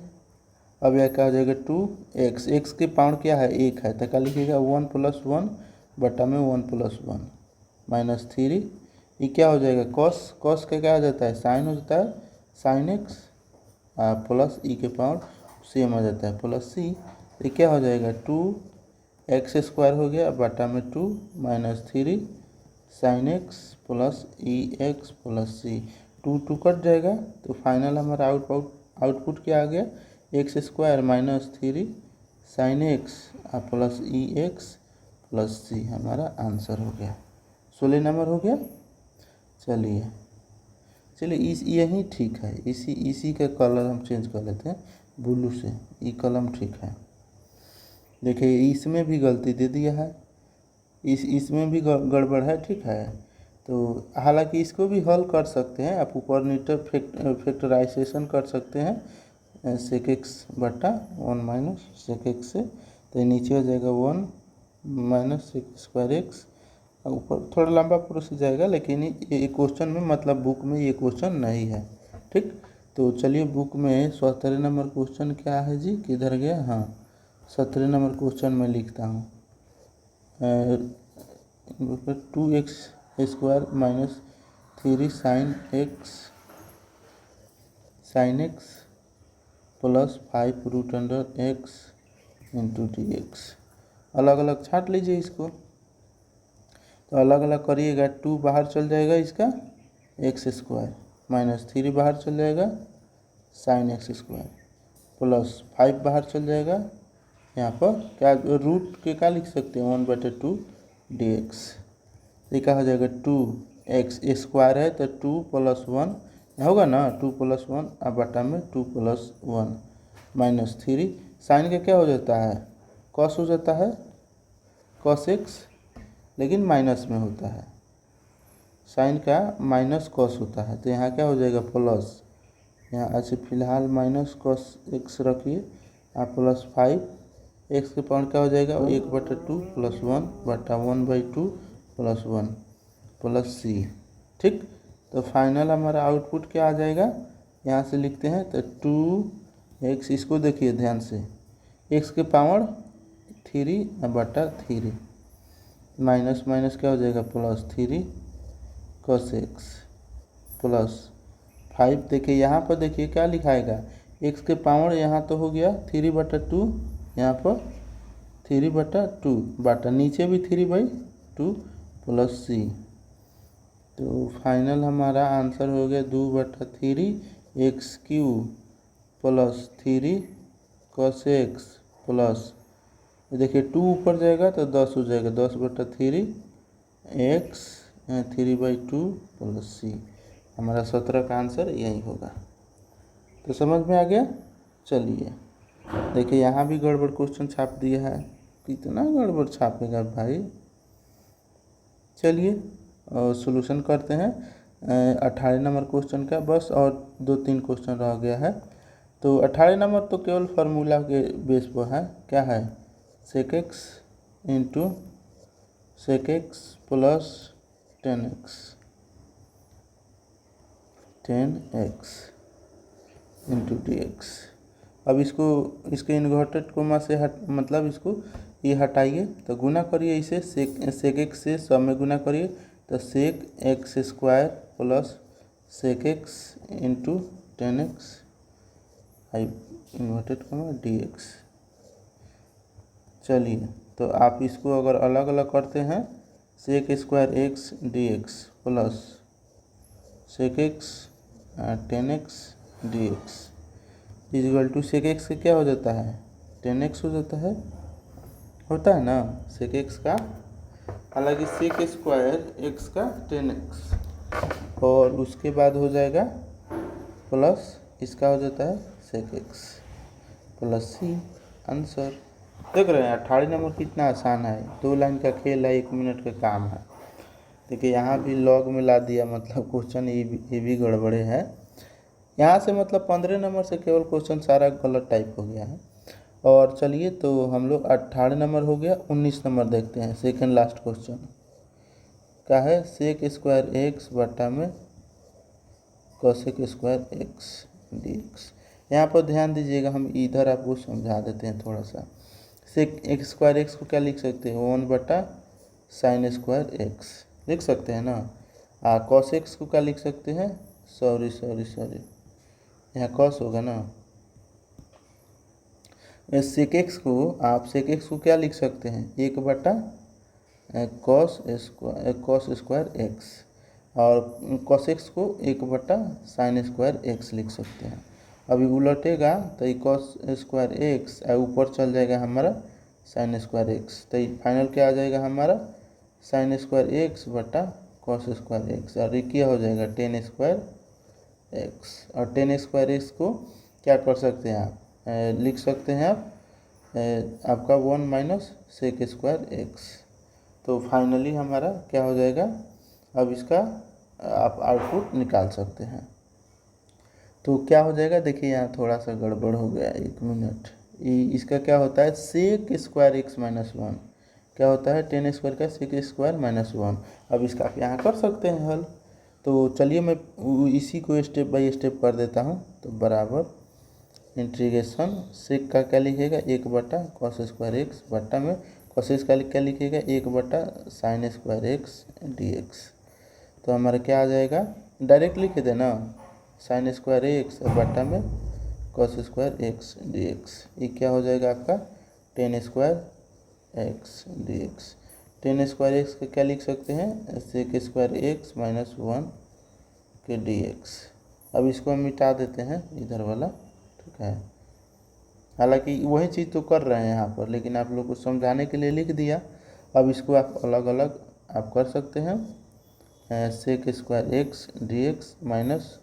अब यह क्या हो जाएगा 2x, x के पावर क्या है 1 है, तो क्या लिखिएगा 1 + 1 बटा में 1 + 1 -3। ये क्या हो जाएगा cos का क्या हो जाता है साइन हो जाता है sin x प्लस ई के पावर सेम हो जाता है प्लस c। ये क्या हो जाएगा 2x² हो गया बटा में 2 -3 sin x plus e x plus सी। 2 कट जाएगा तो फाइनल हमारा आउटपुट क्या आ गया x² -3 sin x plus e x plus c हमारा आंसर हो गया। 16 नंबर हो गया। चलिए यही ठीक है, इसी का कलर हम चेंज कर लेते हैं ब्लू से। ये कलम ठीक है। देखिए इसमें भी गलती दे दिया है, इसमें भी गड़बड़ है, ठीक है। तो हालांकि इसको भी हल कर सकते हैं आप, ऊपर नीचे फैक्टराइजेशन कर सकते हैं sec x बटा 1 माइनस sec x से, तो नीचे हो जाएगा 1 माइनस sec² x। ऊपर थोड़ा लंबा प्रोसेस जाएगा, लेकिन ये क्वेश्चन में मतलब बुक में ये क्वेश्चन नहीं है, ठीक। तो चलिए बुक में 17 नंबर क्वेश्चन क्या है जी, किधर गया, हाँ 17 नंबर क्वेश्चन में लिखता हूँ 2x² -3 sin x plus 5√x into dx। अलग अलग छाट लीजिए इसको, तो अलग अलग करिएगा। 2 बाहर चल जाएगा इसका x² -3 बाहर चल जाएगा sin x² प्लस 5 बाहर चल जाएगा, यहाँ पर क्या रूट के क्या लिख सकते हैं 1/2 dx। ये क्या हो जाएगा 2x² है तो 2 + 1 होगा ना, 2 + 1 अब बटा में 2 + 1 -3। साइन का क्या हो जाता है cos हो जाता है cos x, लेकिन माइनस में होता है, साइन का माइनस cos होता है। तो यहाँ क्या हो जाएगा प्लस, यहाँ अच्छे फिलहाल माइनस cos x रखिए आप प्लस 5 x के पावर क्या हो जाएगा 1/2 + 1 बटा 1/2 + 1 प्लस c, ठीक। तो फाइनल हमारा आउटपुट क्या आ जाएगा, यहाँ से लिखते हैं तो 2x, इसको देखिए ध्यान से, x के पावर 3/3 माइनस माइनस क्या हो जाएगा प्लस 3 cos x प्लस 5। देखिए यहाँ पर देखिए क्या लिखाएगा x के पावर, यहाँ तो हो गया 3/2, यहाँ पर 3/2 बटा नीचे भी 3/2 प्लस c। तो फाइनल हमारा आंसर हो गया 2/3 x³ plus 3 cos x plus, देखिए 2 ऊपर जाएगा तो 10 हो जाएगा 10/3 x 3/2 प्लस c। हमारा 17 का आंसर यही होगा। तो समझ में आ गया। चलिए देखिए यहाँ भी गड़बड़ क्वेश्चन छाप दिया है, कितना गड़बड़ छापेगा भाई। चलिए सॉल्यूशन करते हैं 18 नंबर क्वेश्चन का, बस और 2-3 क्वेश्चन रह गया है। तो 18 नंबर तो केवल फार्मूला के बेस पर है, क्या है sec x into sec x plus 10x into dx। अब इसके इन्वर्टेड कोमा से मतलब इसको ये हटाइए तो गुना करिए इसे sec x से सब में गुना करिए तो sec x² plus sec x into 10x inverted coma dx। चलिए तो आप इसको अगर अलग अलग करते हैं sec² x dx plus sec x 10x dx equal to sec x का क्या हो जाता है 10x हो जाता है, होता है ना sec x का, हालांकि sec² x का 10x और उसके बाद हो जाएगा प्लस इसका हो जाता है sec x plus c। Answer देख रहे हैं 18 नंबर कितना आसान है, 2 लाइन का खेल है, 1 मिनट का काम है। देखिए यहाँ भी लॉग में ला दिया, मतलब क्वेश्चन ये भी गड़बड़े है। यहाँ से मतलब 15 नंबर से केवल क्वेश्चन सारा गलत टाइप हो गया है। और चलिए तो हम लोग 18 नंबर हो गया, 19 नंबर देखते हैं, सेकंड लास्ट क्वेश्चन। क्या है, सेक स्क्वायर एक्स बटा में cosec square x d x. यहाँ पर ध्यान दीजिएगा, हम इधर आपको समझा देते हैं थोड़ा सा। सेक एक्स स्क्वायर एक्स को क्या लिख सकते हैं, 1 बटा साइन स्क्वायर एक्स लिख सकते हैं ना। कॉस एक्स को क्या लिख सकते हैं, सॉरी यहाँ कॉस होगा ना। सेक एक्स को आप सेक एक्स को क्या लिख सकते हैं, 1 बटा कॉस स्क्वायर एक्स, और कॉस एक्स को 1 बटा साइन स्क्वायर एक्स लिख सकते हैं। अभी उलटेगा तो ये कॉस स्क्वायर एक्स ऊपर चल जाएगा हमारा साइन स्क्वायर एक्स, तो फाइनल क्या आ जाएगा हमारा साइन स्क्वायर एक्स बटा कॉस स्क्वायर एक्स, और ये क्या हो जाएगा टेन स्क्वायर एक्स। और टेन स्क्वायर एक्स को क्या कर सकते हैं आप, लिख सकते हैं आप आपका 1 माइनस सेक स्क्वायर एक्स। तो फाइनली हमारा क्या हो जाएगा, अब इसका आप आउटपुट निकाल सकते हैं। तो क्या हो जाएगा, देखिए यहाँ थोड़ा सा गड़बड़ हो गया, 1 मिनट। इसका क्या होता है, सेक स्क्वायर एक्स माइनस 1 क्या होता है, टेन स्क्वायर का सेक स्क्वायर माइनस 1। अब इसका आप यहाँ कर सकते हैं हल। तो चलिए मैं इसी को स्टेप बाय स्टेप कर देता हूँ। तो बराबर इंटीग्रेशन सेक का क्या लिखेगा, 1 बटा कॉस स्क्वायर एक्स बटा में कॉस का क्या लिखेगा, 1 बटा sine square x d x. तो हमारा क्या आ जाएगा, डायरेक्ट लिख देना साइन स्क्वायर एक्स बटा में cos square x d x. ये क्या हो जाएगा आपका ten square x d x. Ten square x का क्या लिख सकते हैं, सेक स्क्वायर एक्स माइनस 1 के डी एक्स। अब इसको हम मिटा देते हैं इधर वाला, ठीक है। हालांकि वही चीज़ तो कर रहे हैं यहाँ पर, लेकिन आप लोग को समझाने के लिए लिख दिया। अब इसको आप अलग अलग आप कर सकते हैं, sec square x d x minus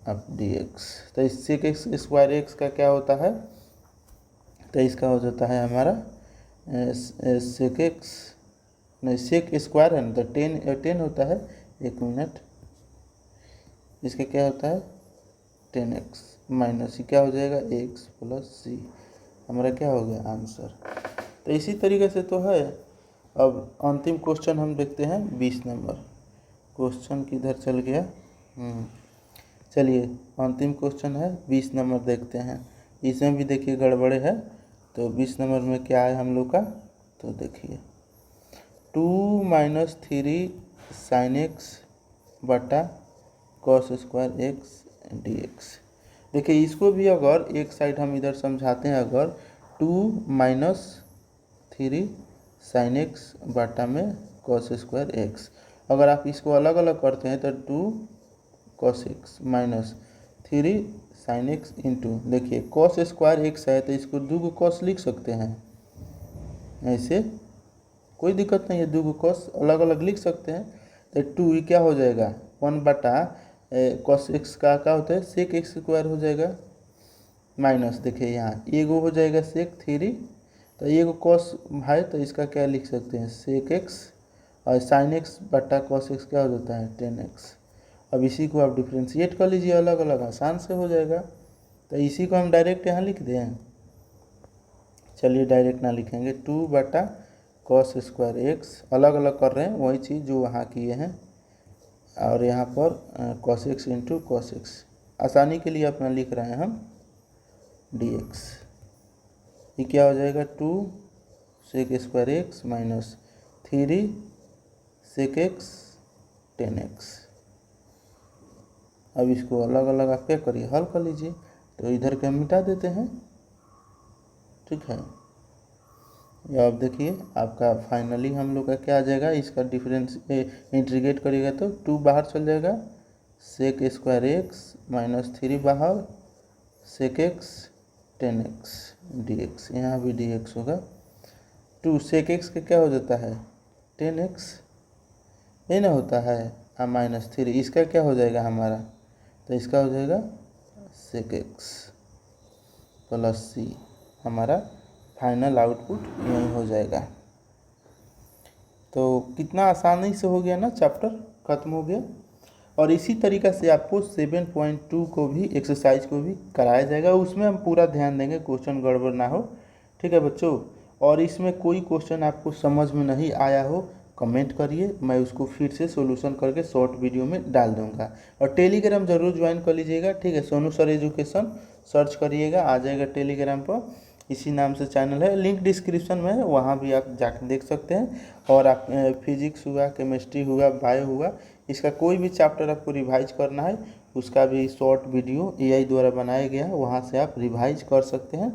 अब डी एक्स। तो इस सेक एक्स स्क्वायर एक्स का क्या होता है, तो इसका हो जाता है हमारा सेक एक्स नहीं सेक स्क्वायर है ना, तो टेन होता है, 1 मिनट। इसका क्या होता है 10x माइनस क्या हो जाएगा x प्लस सी, हमारा क्या हो गया आंसर। तो इसी तरीके से तो है। अब अंतिम क्वेश्चन हम देखते हैं 20 नंबर। क्वेश्चन किधर चल गया, चलिए अंतिम क्वेश्चन है 20 नंबर देखते हैं। इसमें भी देखिए गड़बड़े है। तो 20 नंबर में क्या है हम लोग का, तो देखिए 2 माइनस 3 साइन एक्स बटा cos square x d x. देखिए इसको भी अगर एक साइड हम इधर समझाते हैं, अगर 2 माइनस 3 साइन एक्स बटा में कॉस स्क्वायर एक्स, अगर आप इसको अलग अलग करते हैं तो 2 cos x minus 3 sine x into, देखिए कॉस स्क्वायर एक्स है तो इसको 2 कॉस लिख सकते हैं, ऐसे कोई दिक्कत नहीं है, 2 कॉस अलग अलग लिख सकते हैं। तो 2 क्या हो जाएगा 1 बटा कॉस एक्स का क्या होता है सेक एक्स स्क्वायर हो जाएगा, माइनस देखिए यहाँ एगो हो जाएगा सेक 3, तो एगो कॉस है तो इसका क्या लिख सकते हैं सेक एक्स, और साइन एक्स बटा कॉस एक्स क्या हो जाता है 10x। अब इसी को आप डिफ्रेंशिएट कर लीजिए अलग अलग, आसान से हो जाएगा। तो इसी को हम डायरेक्ट यहाँ लिख दें, चलिए डायरेक्ट ना लिखेंगे, 2 बटा कॉस स्क्वायर एक्स, अलग अलग कर रहे हैं वही चीज़ जो वहाँ किए हैं, और यहाँ पर cos x into cos x, आसानी के लिए अपना लिख रहे हैं हम डी एक्स। ये क्या हो जाएगा 2 sec square x minus 3 sec x 10x। अब इसको अलग अलग आप क्या करिए हल कर लीजिए। तो इधर के हम मिटा देते हैं, ठीक है। अब देखिए आपका फाइनली हम लोग का क्या आ जाएगा, इसका डिफरेंस इंटीग्रेट करिएगा तो 2 बाहर चल जाएगा, सेक स्क्वायर एक्स माइनस 3 बाहर, सेक एक्स 10x डी एक्स, यहाँ भी डी एक्स होगा। 2 सेक एक्स का क्या हो जाता है 10x, ये ना होता है माइनस 3, इसका क्या हो जाएगा हमारा, तो इसका हो जाएगा सेक एक्स प्लस सी, हमारा फाइनल आउटपुट यही हो जाएगा। तो कितना आसानी से हो गया ना, चैप्टर ख़त्म हो गया। और इसी तरीक़ा से आपको 7.2 को भी एक्सरसाइज को भी कराया जाएगा, उसमें हम पूरा ध्यान देंगे क्वेश्चन गड़बड़ ना हो, ठीक है बच्चों। और इसमें कोई क्वेश्चन आपको समझ में नहीं आया हो कमेंट करिए, मैं उसको फिर से सोल्यूशन करके शॉर्ट वीडियो में डाल दूंगा। और टेलीग्राम ज़रूर ज्वाइन कर लीजिएगा, ठीक है। सोनू सर एजुकेशन सर्च करिएगा, आ जाएगा टेलीग्राम पर, इसी नाम से चैनल है, लिंक डिस्क्रिप्शन में है, वहाँ भी आप जाकर देख सकते हैं। और आप फिजिक्स हुआ, केमिस्ट्री हुआ, बायो हुआ, इसका कोई भी चैप्टर आपको रिवाइज करना है, उसका भी शॉर्ट वीडियो AI द्वारा बनाया गया है, वहाँ से आप रिवाइज कर सकते हैं।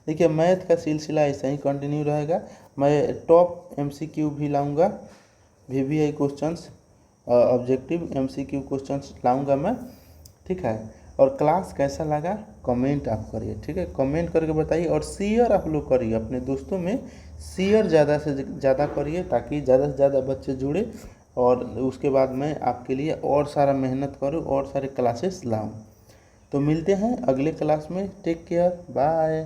देखिए मैथ का सिलसिला ऐसा ही कंटिन्यू रहेगा। मैं टॉप MCQ भी लाऊंगा, VVI questions, objective MCQ questions लाऊंगा मैं, ठीक है। और क्लास कैसा लगा कमेंट आप करिए, ठीक है, कमेंट करके बताइए। और शेयर आप लोग करिए अपने दोस्तों में, शेयर ज़्यादा से ज़्यादा करिए ताकि ज़्यादा से ज़्यादा बच्चे जुड़े, और उसके बाद मैं आपके लिए और सारा मेहनत करूँ और सारे क्लासेस लाऊँ। तो मिलते हैं अगले क्लास में, टेक केयर, बाय।